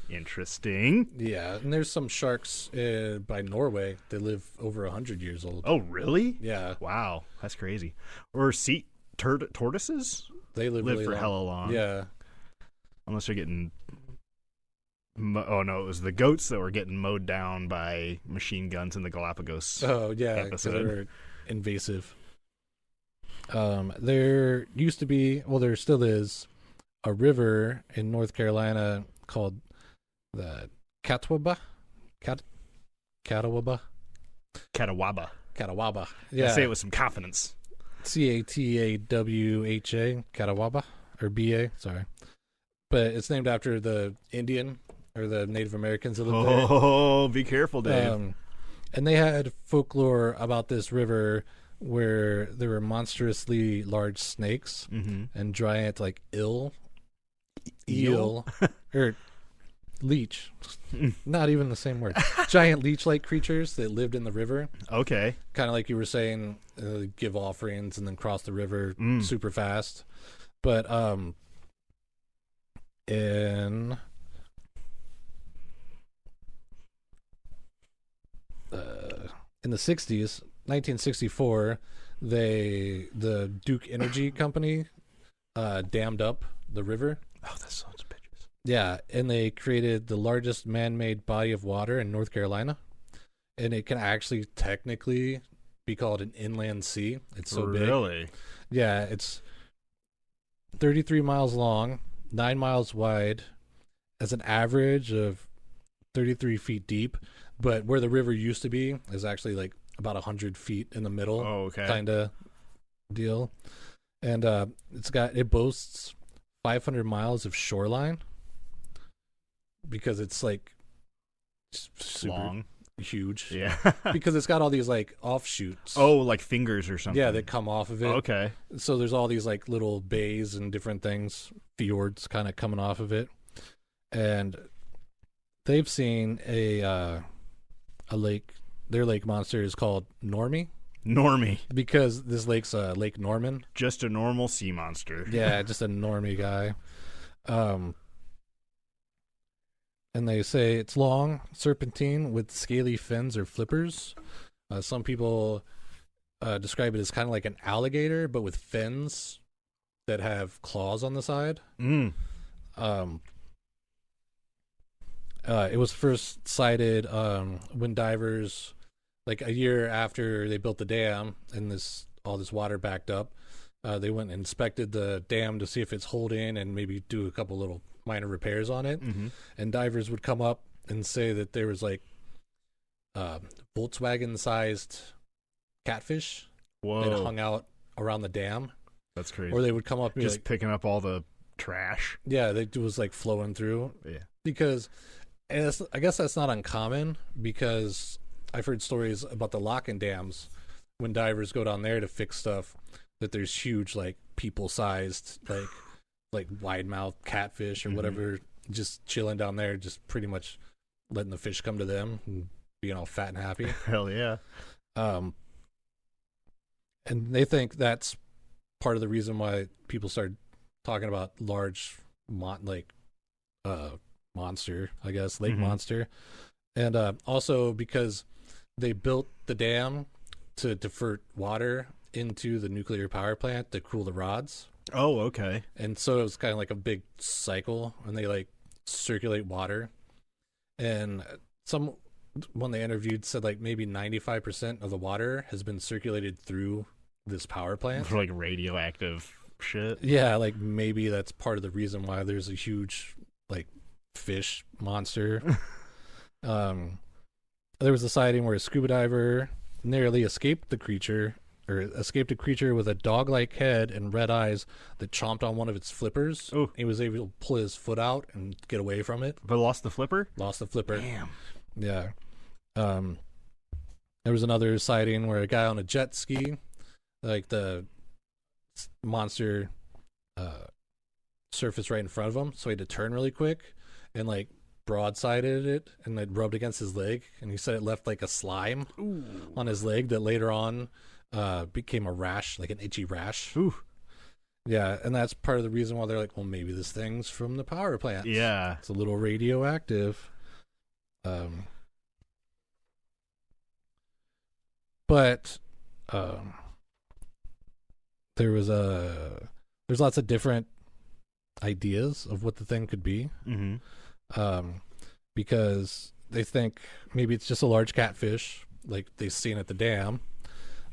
Interesting. Yeah. And there's some sharks by Norway that live over 100 years old. Oh, really? Yeah. Wow. That's crazy. Or sea tortoises? They live really for long. hella long. Yeah. Unless they're getting... Oh, no, it was the goats that were getting mowed down by machine guns in the Galapagos because they were invasive. There used to be, well, there still is, a river in North Carolina called the Catawba. Catawba. Yeah. Say it with some confidence. Catawha, Catawba, or BA, sorry. But it's named after the Indian or the Native Americans that lived there. Oh, be careful, Dave. And they had folklore about this river where there were monstrously large snakes and giant, like, eel or leech. Not even the same word. Giant leech-like creatures that lived in the river. Okay. Kind of like you were saying, give offerings and then cross the river super fast. But in the 60s, 1964, the Duke Energy Company dammed up the river. Oh, that sounds bitches. Yeah, and they created the largest man-made body of water in North Carolina. And it can actually technically be called an inland sea. It's so big. Really? Yeah, it's 33 miles long, 9 miles wide, as an average of 33 feet deep. But where the river used to be is actually like about 100 feet in the middle. Oh, okay. Kind of deal. And it boasts 500 miles of shoreline because it's like super long, huge. Yeah. Because it's got all these like offshoots. Oh, like fingers or something. Yeah, that come off of it. Okay. So there's all these like little bays and different things, fjords kind of coming off of it. And they've seen a lake their lake monster is called Normie. Normie. Because this lake's Lake Norman. Just a normal sea monster. Yeah, just a normie guy. And they say it's long, serpentine, with scaly fins or flippers. Some people describe it as kind of like an alligator, but with fins that have claws on the side. Mm. It was first sighted when divers, like a year after they built the dam and all this water backed up, they went and inspected the dam to see if it's holding and maybe do a couple little minor repairs on it. Mm-hmm. And divers would come up and say that there was like Volkswagen-sized catfish that hung out around the dam. That's crazy. Or they would come up just picking up all the trash. Yeah, it was like flowing through. Yeah. Because I guess that's not uncommon, because I've heard stories about the lock-in dams when divers go down there to fix stuff, that there's huge, like, people-sized, like wide-mouthed catfish or whatever, just chilling down there, just pretty much letting the fish come to them and being all fat and happy. Hell yeah. And they think that's part of the reason why people started talking about large, monster, I guess, lake monster. And also because they built the dam to divert water into the nuclear power plant to cool the rods. Oh, okay. And so it was kind of like a big cycle, and they like circulate water. And someone they interviewed said like maybe 95% of the water has been circulated through this power plant. For like radioactive shit. Yeah, like maybe that's part of the reason why there's a huge like fish monster. There was a sighting where a scuba diver nearly escaped a creature with a dog-like head and red eyes that chomped on one of its flippers. Ooh. He was able to pull his foot out and get away from it. But lost the flipper? Lost the flipper. Damn. Yeah. There was another sighting where a guy on a jet ski, like the monster surfaced right in front of him, so he had to turn really quick and like broadsided it and it rubbed against his leg, and he said it left like a slime on his leg that later on became a rash, like an itchy rash. Ooh. Yeah, and that's part of the reason why they're like, well, maybe this thing's from the power plant. Yeah. It's a little radioactive. But there's lots of different ideas of what the thing could be. Mm-hmm. Because they think maybe it's just a large catfish, like they've seen at the dam.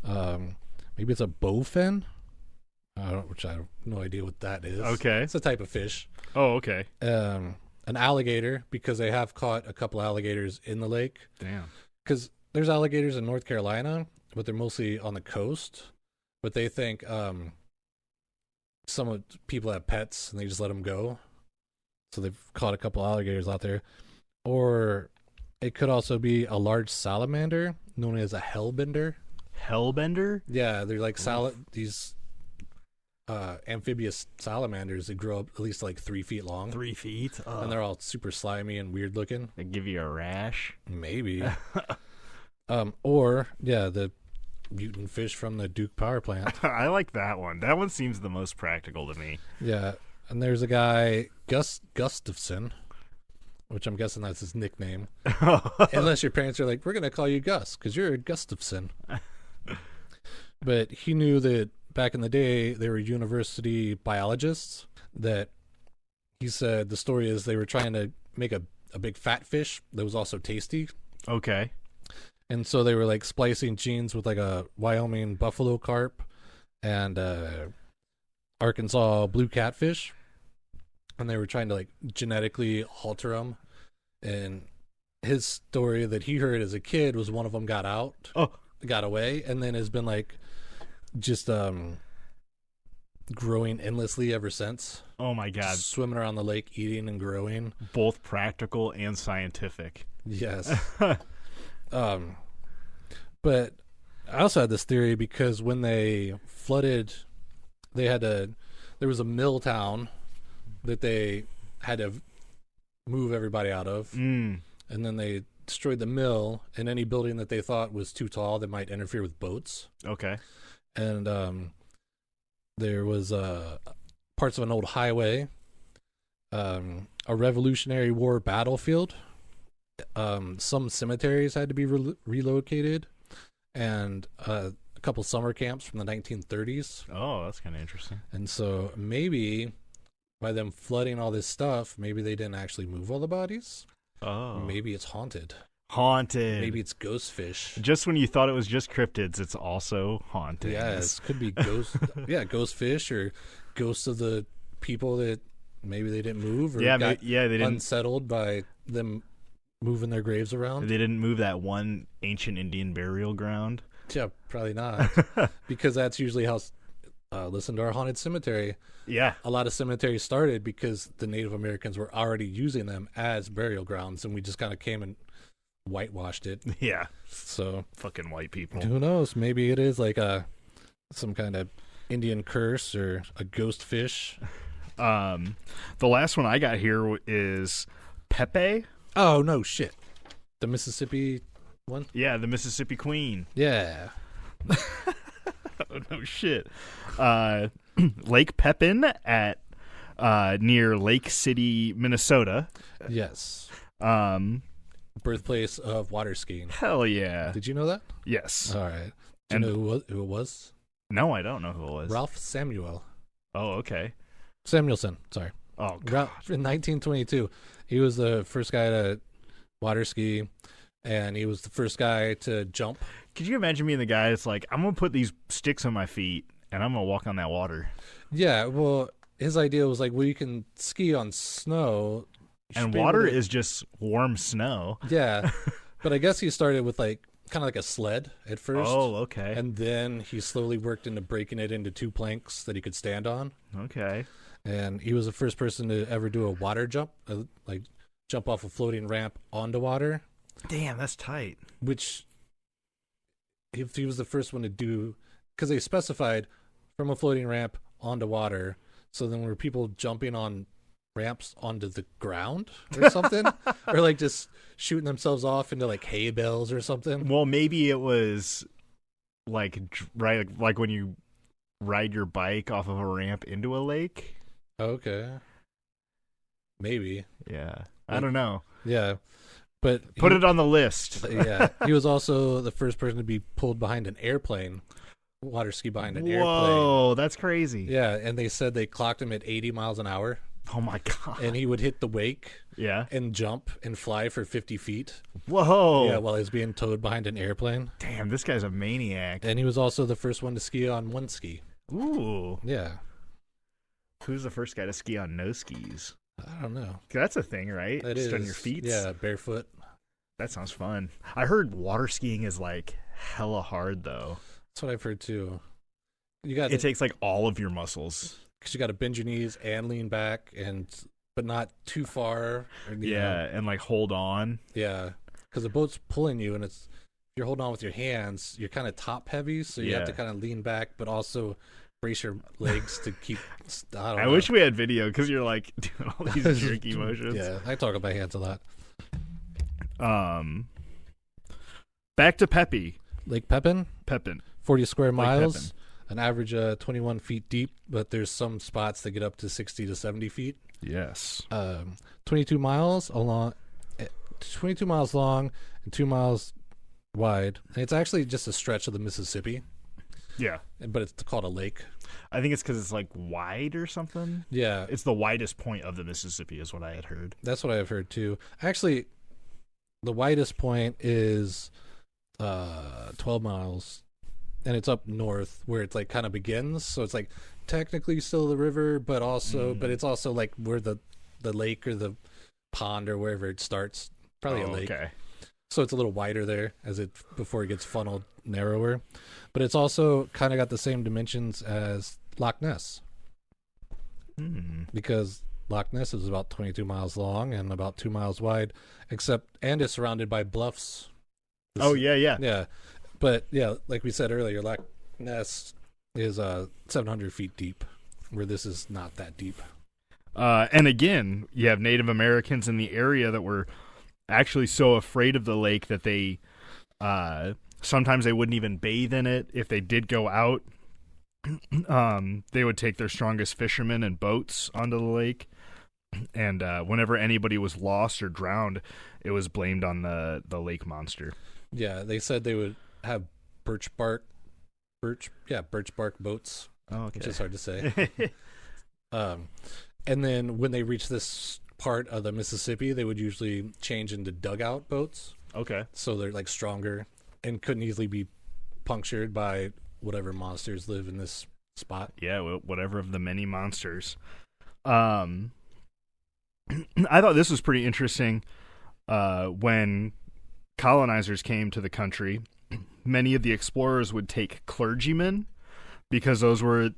Maybe it's a bowfin, which I have no idea what that is. Okay. It's a type of fish. Oh, okay. An alligator, because they have caught a couple alligators in the lake. Damn. Because there's alligators in North Carolina, but they're mostly on the coast. But they think some people have pets and they just let them go. So they've caught a couple alligators out there. Or it could also be a large salamander known as a hellbender. Hellbender? Yeah, they're like these amphibious salamanders that grow up at least like 3 feet long. 3 feet? And they're all super slimy and weird looking. They give you a rash? Maybe. Or, yeah, the mutant fish from the Duke power plant. I like that one. That one seems the most practical to me. Yeah, and there's a guy, Gus Gustafson, which I'm guessing that's his nickname. Unless your parents are like, we're going to call you Gus because you're a Gustafson. But he knew that back in the day, they were university biologists, that he said the story is they were trying to make a big fat fish that was also tasty. Okay. And so they were like splicing genes with like a Wyoming buffalo carp and Arkansas blue catfish. And they were trying to like genetically alter them. And his story that he heard as a kid was one of them got away, and then has been like just growing endlessly ever since. Oh my God. Just swimming around the lake, eating and growing. Both practical and scientific. Yes. But I also had this theory because when they flooded, there was a mill town that they had to move everybody out of. And then they destroyed the mill and any building that they thought was too tall that might interfere with boats. Okay. And there was parts of an old highway, a Revolutionary War battlefield. Some cemeteries had to be relocated, and a couple summer camps from the 1930s. Oh, that's kind of interesting. And so maybe by them flooding all this stuff, maybe they didn't actually move all the bodies. Oh. Maybe it's haunted. Haunted. Maybe it's ghost fish. Just when you thought it was just cryptids, it's also haunted. Yes, could be ghost. Yeah, ghost fish or ghosts of the people that maybe they didn't move or got they didn't. unsettled by them moving their graves around. They didn't move that one ancient Indian burial ground. Yeah, probably not, because that's usually how. Listen to our haunted cemetery. Yeah. A lot of cemeteries started because the Native Americans were already using them as burial grounds, and we just kind of came and whitewashed it. Yeah. So Fucking white people. who knows? Maybe it is like some kind of Indian curse or a ghost fish. The last one I got here is Pepe. Oh no, shit! The Mississippi one. Yeah, the Mississippi Queen. Yeah. Oh, no shit. Lake Pepin at near Lake City, Minnesota. Yes. Birthplace of water skiing. Hell yeah. Did you know that? Yes. All right. Do you know who it was? No, I don't know who it was. Ralph Samuel. Oh, okay. Samuelson. Sorry. Oh, God. Ralph, in 1922, he was the first guy to water ski, and he was the first guy to jump. Could you imagine being the guy that's like, I'm going to put these sticks on my feet, and I'm going to walk on that water? Yeah, well, his idea was like, well, you can ski on snow. And water is just warm snow. Yeah, but I guess he started with like kind of like a sled at first. Oh, okay. And then he slowly worked into breaking it into two planks that he could stand on. Okay. And he was the first person to ever do a water jump, like jump off a floating ramp onto water. Damn, that's tight. Which, if he was the first one to do, because they specified from a floating ramp onto water. So then were people jumping on ramps onto the ground or something? Or like just shooting themselves off into like hay bales or something? Well, maybe it was like like when you ride your bike off of a ramp into a lake. Okay. Maybe. Yeah. I don't know. Yeah. But Put it on the list. Yeah. He was also the first person to be pulled behind an airplane. Water ski behind an airplane. Whoa, that's crazy. Yeah, and they said they clocked him at 80 miles an hour. Oh my God. And he would hit the wake Yeah. and jump and fly for 50 feet. Whoa. Yeah, while he was being towed behind an airplane. Damn, this guy's a maniac. And he was also the first one to ski on one ski. Ooh. Yeah. Who's the first guy to ski on no skis? I don't know. That's a thing, right? That Just is on your feet? Yeah, barefoot. That sounds fun. I heard water skiing is like hella hard though. That's what I've heard too. It takes like all of your muscles. Because you got to bend your knees and lean back, but not too far. And like hold on. Yeah, because the boat's pulling you, and if you're holding on with your hands, you're kind of top heavy, so you have to kind of lean back, but also brace your legs to keep. I wish we had video because you're like doing all these jerky motions. Yeah, I talk with my hands a lot. Back to Pepe. Lake Pepin. 40 square miles. Pepin. An average 21 feet deep, but there's some spots that get up to 60 to 70 feet. Yes. 22 miles long and 2 miles wide. And it's actually just a stretch of the Mississippi. Yeah. But it's called a lake. I think it's because it's like wide or something. Yeah. It's the widest point of the Mississippi is what I had heard. That's what I've heard too. Actually, the widest point is 12 miles. And it's up north where it's like kind of begins. So it's like technically still the river, but it's also like where the lake or the pond or wherever it starts. Probably a lake. Okay. So it's a little wider there before it gets funneled narrower. But it's also kind of got the same dimensions as Loch Ness. Because Loch Ness is about 22 miles long and about 2 miles wide, and it's surrounded by bluffs. Yeah. But yeah, like we said earlier, Loch Ness is 700 feet deep, where this is not that deep. And again, you have Native Americans in the area that were actually so afraid of the lake that they sometimes they wouldn't even bathe in it. If they did go out, they would take their strongest fishermen and boats onto the lake. And whenever anybody was lost or drowned, it was blamed on the lake monster. Yeah, they said they would have birch bark boats. Oh, okay. Which is hard to say. And then when they reached this part of the Mississippi, they would usually change into dugout boats. Okay. So they're like stronger and couldn't easily be punctured by whatever monsters live in this spot. Yeah, whatever of the many monsters. I thought this was pretty interesting. When colonizers came to the country, many of the explorers would take clergymen because those were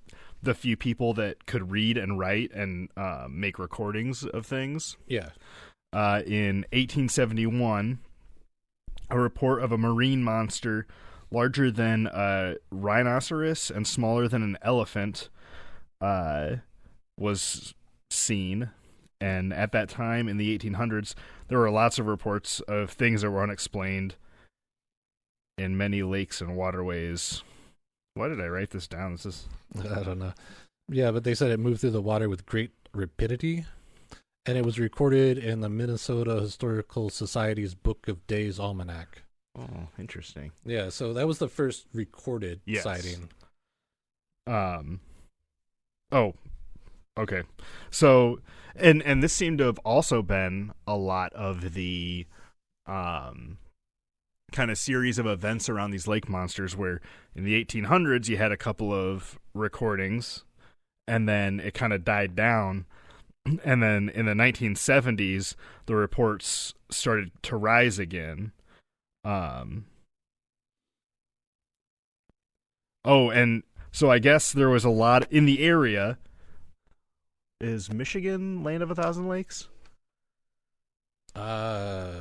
the few people that could read and write and make recordings of things. Yeah. In 1871, a report of a marine monster larger than a rhinoceros and smaller than an elephant was seen. And at that time, in the 1800s, there were lots of reports of things that were unexplained in many lakes and waterways. Why did I write this down? This is... I don't know. Yeah, but they said it moved through the water with great rapidity, and it was recorded in the Minnesota Historical Society's Book of Days Almanac. Oh, interesting. Yeah, so that was the first recorded sighting. Oh, okay. So, and this seemed to have also been a lot of the kind of series of events around these lake monsters, where in the 1800s you had a couple of recordings, and then it kind of died down. And then in the 1970s, the reports started to rise again. Oh, and so I guess there was a lot in the area. Is Michigan land of 1,000 lakes? I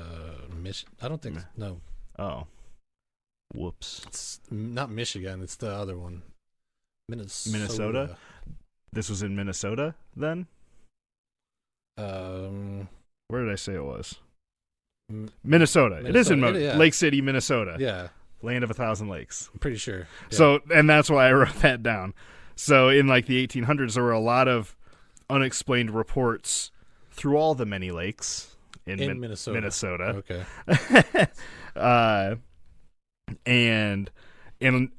don't think so. No. Oh. Whoops. It's not Michigan, it's the other one. Minnesota? This was in Minnesota then? Where did I say it was? Minnesota. It is in Lake City, Minnesota. Yeah. Land of 1,000 lakes. I'm pretty sure. Yeah. So, and that's why I wrote that down. So in like the 1800s, there were a lot of unexplained reports through all the many lakes in Minnesota. Okay. And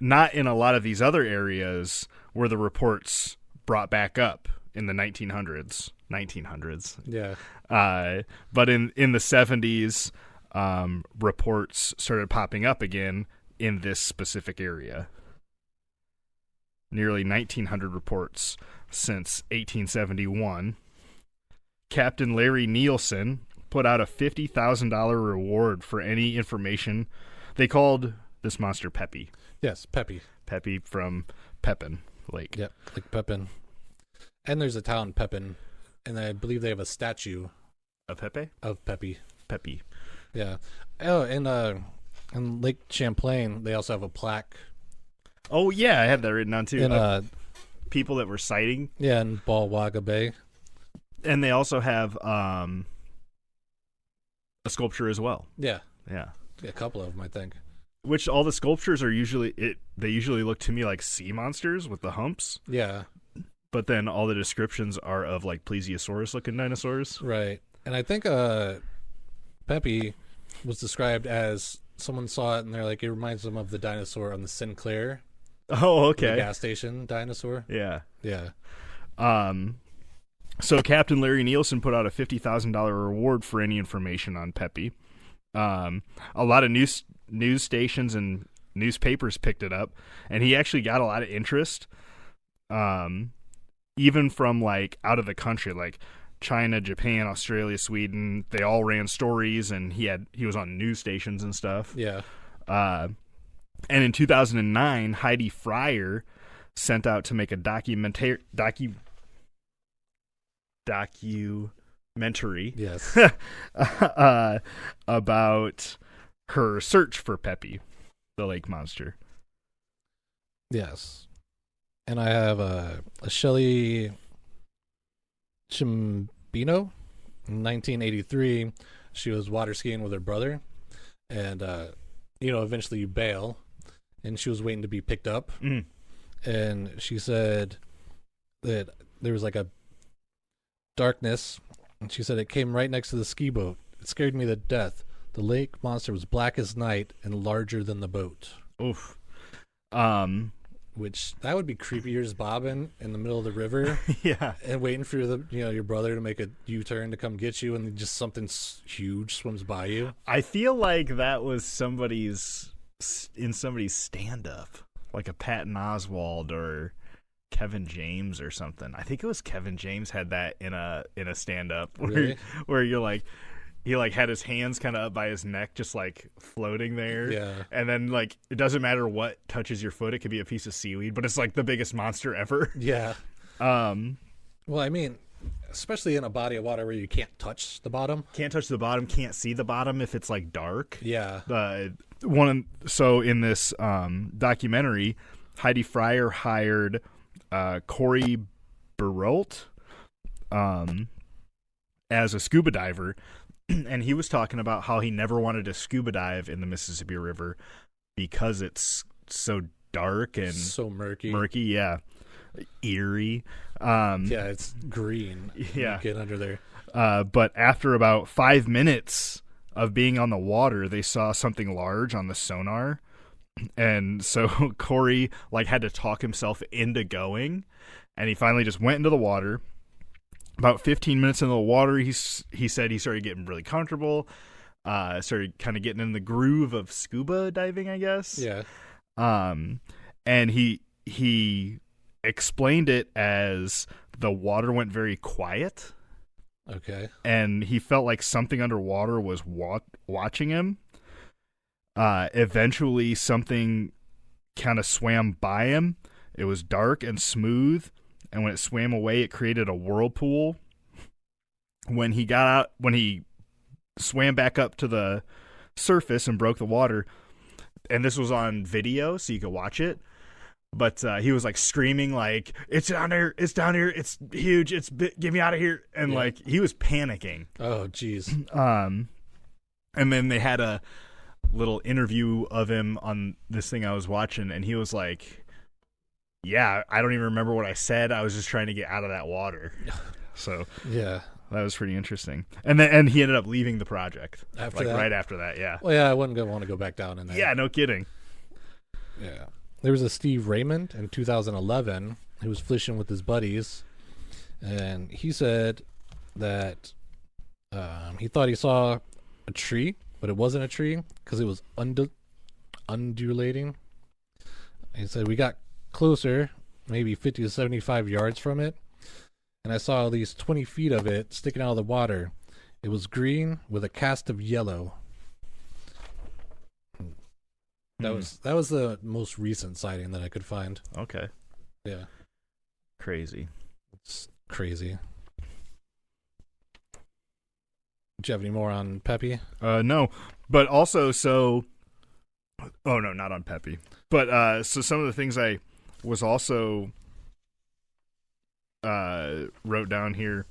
not in a lot of these other areas were the reports brought back up in the 1900s. Yeah. But in the 70s, reports started popping up again in this specific area. Nearly 1,900 reports since 1871. Captain Larry Nielsen put out a $50,000 reward for any information. They called this monster Peppy. Yes, Peppy. Peppy from Pepin Lake. Yep, Lake Pepin. And there's a town, Pepin, and I believe they have a statue. Of Pepe? Of Peppy. Peppy. Yeah. Oh, and in Lake Champlain, they also have a plaque. Oh, yeah, I had that written down, too. In, people that were sighting. Yeah, in Balwaga Bay. And they also have a sculpture as well. Yeah. Yeah. A couple of them, I think. Which all the sculptures are they usually look to me like sea monsters with the humps. Yeah. But then all the descriptions are of like plesiosaurus-looking dinosaurs. Right. And I think Peppy was described as, someone saw it and they're like, it reminds them of the dinosaur on the Sinclair. Oh, okay. The gas station dinosaur. Yeah. Yeah. So Captain Larry Nielsen put out a $50,000 reward for any information on Peppy. A lot of news stations and newspapers picked it up, and he actually got a lot of interest, even from like out of the country, like China, Japan, Australia, Sweden. They all ran stories, and he was on news stations and stuff. Yeah. And in 2009, Heidi Fryer sent out to make a documentary. Yes. About her search for Peppy, the lake monster. Yes. And I have a Shelley Chimbino in 1983 she was water skiing with her brother, and eventually you bail, and she was waiting to be picked up, and she said that there was like a darkness, and she said it came right next to the ski boat. It scared me to death. The lake monster was black as night and larger than the boat. Oof. Which that would be creepy. You're just bobbing in the middle of the river, Yeah. and waiting for your brother to make a U-turn to come get you, and just something huge swims by you. I feel like that was somebody's stand-up, like a Patton Oswalt or Kevin James or something. I think it was Kevin James had that in a stand-up Really? where you're like. He like had his hands kind of up by his neck, just like floating there. Yeah. And then like it doesn't matter what touches your foot; it could be a piece of seaweed, but it's like the biggest monster ever. Yeah. Well, I mean, especially in a body of water where you can't touch the bottom. Can't touch the bottom. Can't see the bottom if it's like dark. Yeah. So in this documentary, Heidi Fryer hired Corey Barrault as a scuba diver. And he was talking about how he never wanted to scuba dive in the Mississippi River because it's so dark and so murky. Yeah, eerie. Yeah, it's green. Yeah, get under there. But after about 5 minutes of being on the water, they saw something large on the sonar, and so Corey like had to talk himself into going, and he finally just went into the water. About 15 minutes into the water, he said he started getting really comfortable, started kind of getting in the groove of scuba diving, I guess. Yeah. And he explained it as the water went very quiet. Okay. And he felt like something underwater was watching him. Eventually, something kind of swam by him. It was dark and smooth. And when it swam away, it created a whirlpool. When he swam back up to the surface and broke the water, and this was on video, so you could watch it. But he was like screaming, like, "It's down here! It's down here! It's huge! Get me out of here!" And like he was panicking. Oh, jeez. And then they had a little interview of him on this thing I was watching, and he was like, "Yeah, I don't even remember what I said. I was just trying to get out of that water." So yeah, that was pretty interesting. And he ended up leaving the project right after that. Yeah. Well, yeah, I wouldn't want to go back down in there. Yeah, no kidding. Yeah, there was a Steve Raymond in 2011 who was fishing with his buddies, and he said that he thought he saw a tree, but it wasn't a tree because it was undulating. He said we got closer, maybe 50 to 75 yards from it, and I saw at least 20 feet of it sticking out of the water. It was green with a cast of yellow. That was the most recent sighting that I could find. Okay. Yeah. Crazy. It's crazy. Do you have any more on Peppy? No, but also oh no, not on Peppy. But so some of the things I was also wrote down here,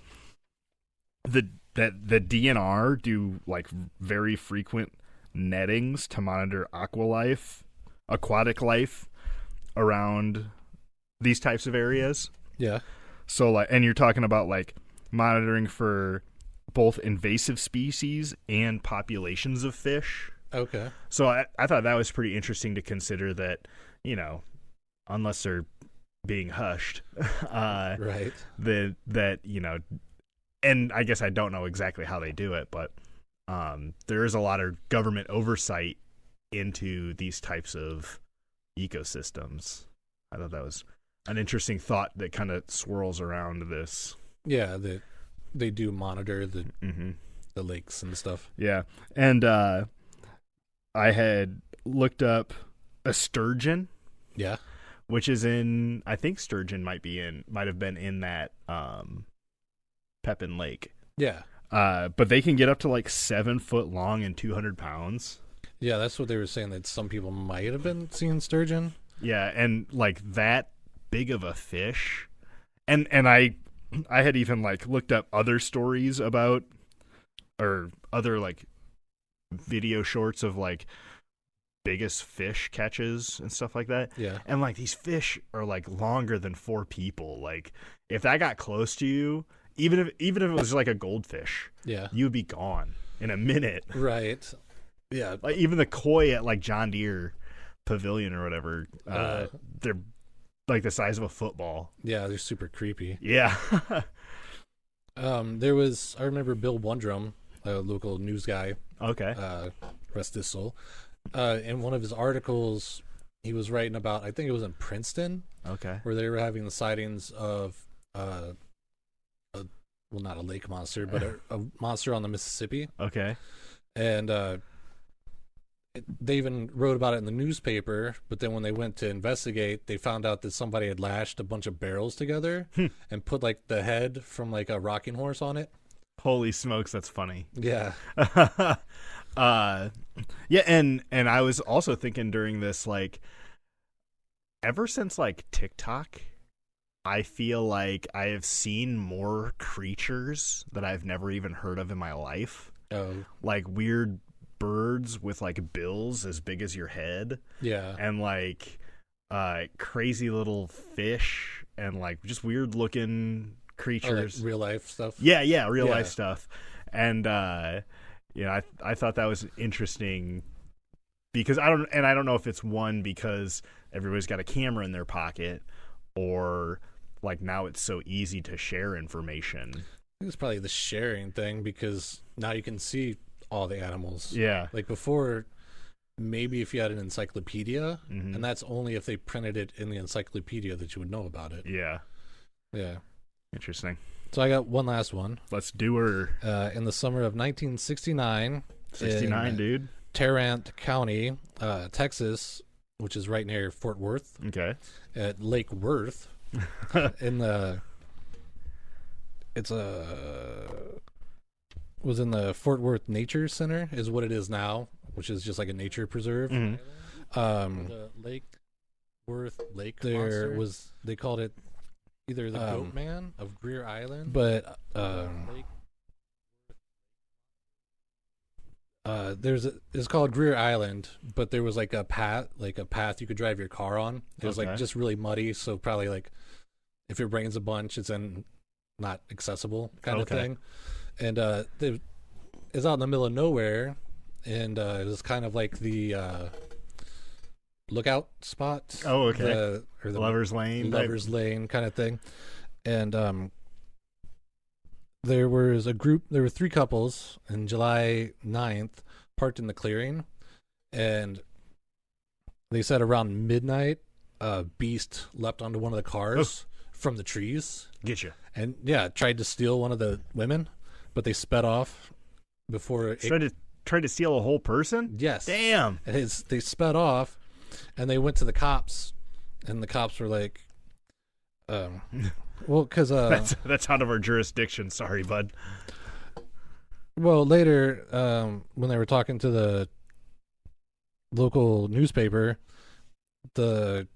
that the DNR do like very frequent nettings to monitor aquatic life around these types of areas. Yeah. So like, and you're talking about like monitoring for both invasive species and populations of fish. Okay. So I thought that was pretty interesting to consider that, unless they're being hushed, right. That and I guess I don't know exactly how they do it, but there is a lot of government oversight into these types of ecosystems. I thought that was an interesting thought that kind of swirls around this. Yeah, they do monitor the lakes and stuff. Yeah, and I had looked up a sturgeon. Yeah. Which is I think sturgeon might have been in that Pepin Lake. Yeah. But they can get up to like 7 foot long and 200 pounds. Yeah, that's what they were saying, that some people might have been seeing sturgeon. Yeah, and like that big of a fish. And I had even like looked up other stories about or other like video shorts of like biggest fish catches and stuff like that. Yeah. And like these fish are like longer than 4 people. Like if that got close to you, even if it was like a goldfish, Yeah. you'd be gone in a minute. Right. Yeah. Like even the koi at like John Deere Pavilion or whatever, they're like the size of a football. Yeah, they're super creepy. Yeah. I remember Bill Wondrum, a local news guy, Okay. rest his soul. In one of his articles, he was writing about, I think it was in Princeton, Okay. where they were having the sightings of, well, not a lake monster, but a monster on the Mississippi. Okay. And they even wrote about it in the newspaper, but then when they went to investigate, they found out that somebody had lashed a bunch of barrels together and put like the head from like a rocking horse on it. Holy smokes, that's funny. Yeah. Yeah, and I was also thinking during this, like, ever since like TikTok, I feel like I have seen more creatures that I've never even heard of in my life. Oh. Like weird birds with like bills as big as your head. Yeah. And like crazy little fish and like just weird looking creatures. Like real life stuff. Yeah, real life stuff. And I thought that was interesting because I don't know if it's one because everybody's got a camera in their pocket or like now it's so easy to share information. I think it's probably the sharing thing because now you can see all the animals. Yeah. Like before, maybe if you had an encyclopedia, Mm-hmm. and that's only if they printed it in the encyclopedia that you would know about it. Yeah. Yeah. Interesting. So I got one last one. Let's do her. In the summer of 1969, 69, dude. Tarrant County, Texas, which is right near Fort Worth, Okay. at Lake Worth, was in the Fort Worth Nature Center, is what it is now, which is just like a nature preserve. Mhm. The Lake Worth Lake there Monster? was, they called it either The Goat Man of Greer Island. but Lake it's called Greer Island, but there was like a path you could drive your car on. It was Okay. like just really muddy, so probably like if it rains a bunch, it's then not accessible kind of Okay. thing. And it's out in the middle of nowhere, and it was kind of like the lookout spot. Oh, okay. Or the Lover's Lane. type. Lover's Lane kind of thing. And there were 3 couples on July 9th parked in the clearing, and they said around midnight a beast leapt onto one of the cars from the trees Get you. and tried to steal one of the women, but they sped off before it, Tried to steal a whole person? yes. Damn. They sped off, and they went to the cops, and the cops were like, well, because That's out of our jurisdiction. Sorry, bud. well, later when they were talking to the local newspaper, the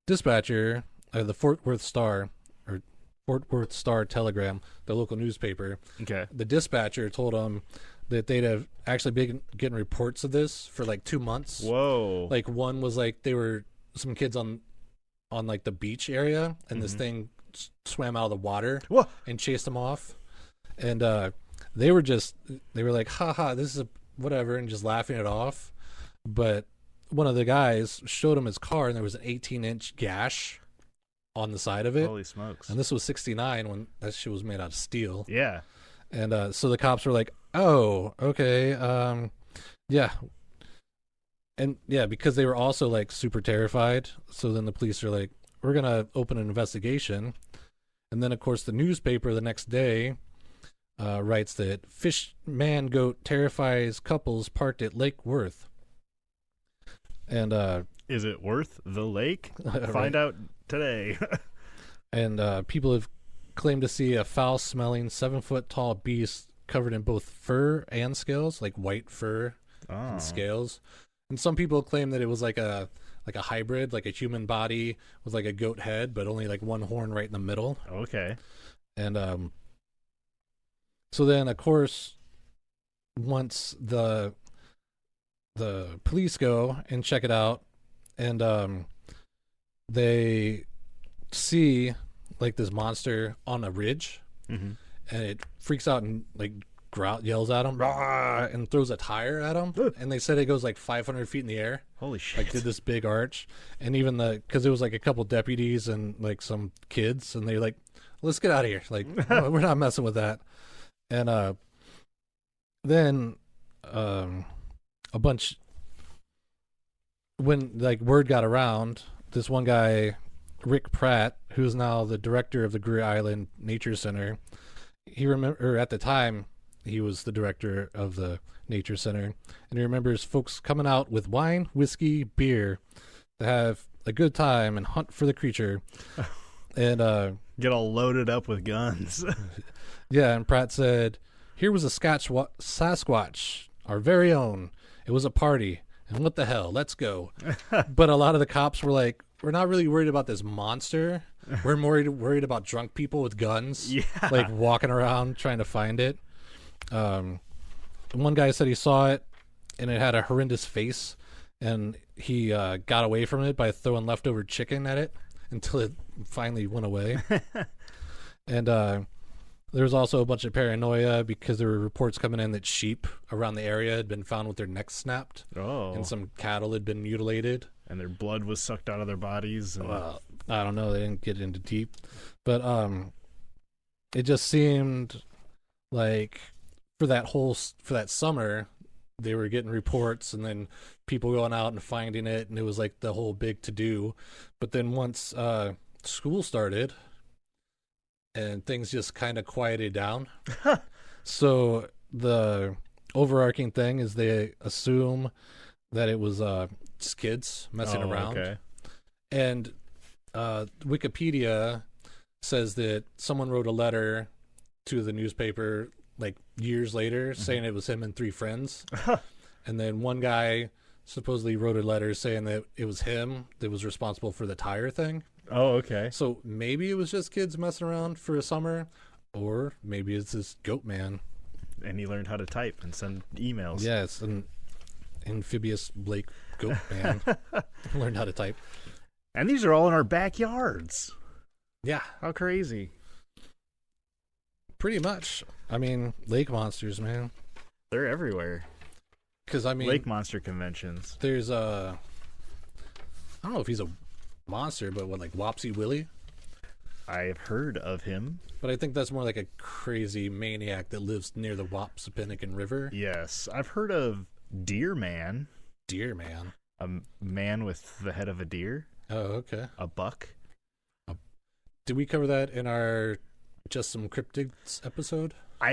dispatcher, the Fort Worth Star Telegram, the local newspaper, Okay. the dispatcher told them that they'd have actually been getting reports of this for like 2 months. Whoa. Like one was like they were some kids on like the beach area, and this Mhm. thing swam out of the water Whoa. and chased them off. And they were like, haha, this is whatever, and just laughing it off. But one of the guys showed him his car, and there was an 18-inch gash on the side of it. Holy smokes. And this was 69 when that shit was made out of steel. Yeah. And so the cops were like, oh, okay, yeah. And yeah, because they were also like super terrified. So then the police are like, we're going to open an investigation. And then, of course, the newspaper the next day writes that fish man goat terrifies couples parked at Lake Worth. And Is it worth the lake? Right. Find out today. and people have claimed to see a foul-smelling 7-foot-tall beast covered in both fur and scales, like white fur and scales. And some people claim that it was like a hybrid, like a human body with like a goat head, but only like one horn right in the middle. Okay. And so then, of course, once the police go and check it out, and they see like this monster on a ridge, Mm-hmm. and it freaks out and like yells at him, "Rah!" and throws a tire at him. And they said it goes like 500 feet in the air. Holy shit! Like did this big arch, and even because it was like a couple deputies and like some kids, and they like, let's get out of here. Like we're not messing with that. And then a bunch, when like word got around, this one guy, Rick Pratt, who's now the director of the Greer Island Nature Center, at the time he was the director of the Nature Center, and he remembers folks coming out with wine, whiskey, beer to have a good time and hunt for the creature. And get all loaded up with guns. yeah, and Pratt said, "Here was a Sasquatch, our very own. It was a party, and what the hell, let's go." But a lot of the cops were like, "We're not really worried about this monster. We're more worried about drunk people with guns, Yeah. like walking around trying to find it." One guy said he saw it, and it had a horrendous face, and he got away from it by throwing leftover chicken at it until it finally went away. And there was also a bunch of paranoia because there were reports coming in that sheep around the area had been found with their necks snapped, Oh. and some cattle had been mutilated. And their blood was sucked out of their bodies. And... Well, I don't know. They didn't get into deep, but it just seemed like for that summer, they were getting reports, and then people going out and finding it, and it was like the whole big to do. But then once school started, and things just kind of quieted down. So the overarching thing is they assume that it was just kids messing around. Okay. And Wikipedia says that someone wrote a letter to the newspaper like years later saying it was him and 3 friends. And then one guy supposedly wrote a letter saying that it was him that was responsible for the tire thing. Oh, okay. So maybe it was just kids messing around for a summer, or maybe it's this goat man. And he learned how to type and send emails. Yes, an amphibious Blake goat man learned how to type. And these are all in our backyards. Yeah, How crazy. pretty much. I mean, lake monsters, man. They're everywhere. Because I mean, Lake monster conventions. there's I don't know if he's a monster, but what, like Wopsy Willie? I have heard of him. But I think that's more like a crazy maniac that lives near the Wapsipinicon River. Yes. I've heard of Deer Man. Deer man. A man with the head of a deer. Oh, okay. A buck. Did we cover that in our Just Some Cryptids episode?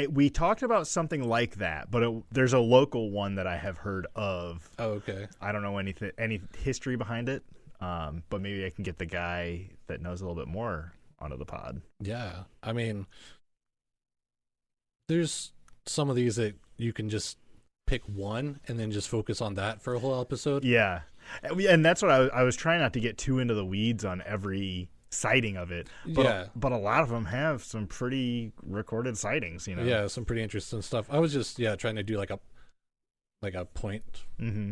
We talked about something like that, but there's a local one that I have heard of. Oh, okay. I don't know any history behind it, but maybe I can get the guy that knows a little bit more onto the pod. Yeah. I mean, there's some of these that you can just pick one and then just focus on that for a whole episode. Yeah, and that's what I was trying not to get too into the weeds on every sighting of it. But Yeah. but a lot of them have some pretty recorded sightings. Yeah, some pretty interesting stuff. I was just trying to do like a point. Mm-hmm.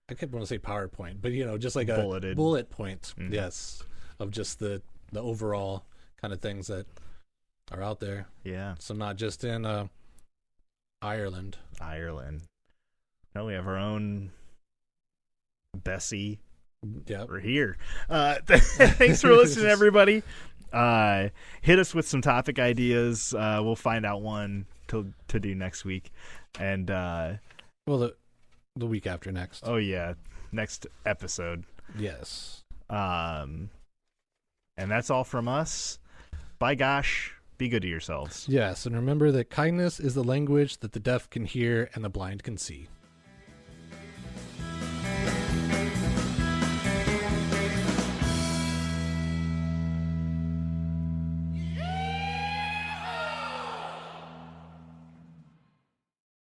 I kept want to say PowerPoint, but just like Bulleted. a bullet point. Mhm. Yes, of just the overall kind of things that are out there. Yeah, So not just in Ireland. Ireland. No, we have our own Bessie. Yeah. We're here. Thanks for listening, everybody. Hit us with some topic ideas. We'll find out one to do next week. And Well, the week after next. oh yeah, next episode. Yes. And that's all from us. Bye, gosh. Be good to yourselves. Yes, and remember that kindness is the language that the deaf can hear and the blind can see.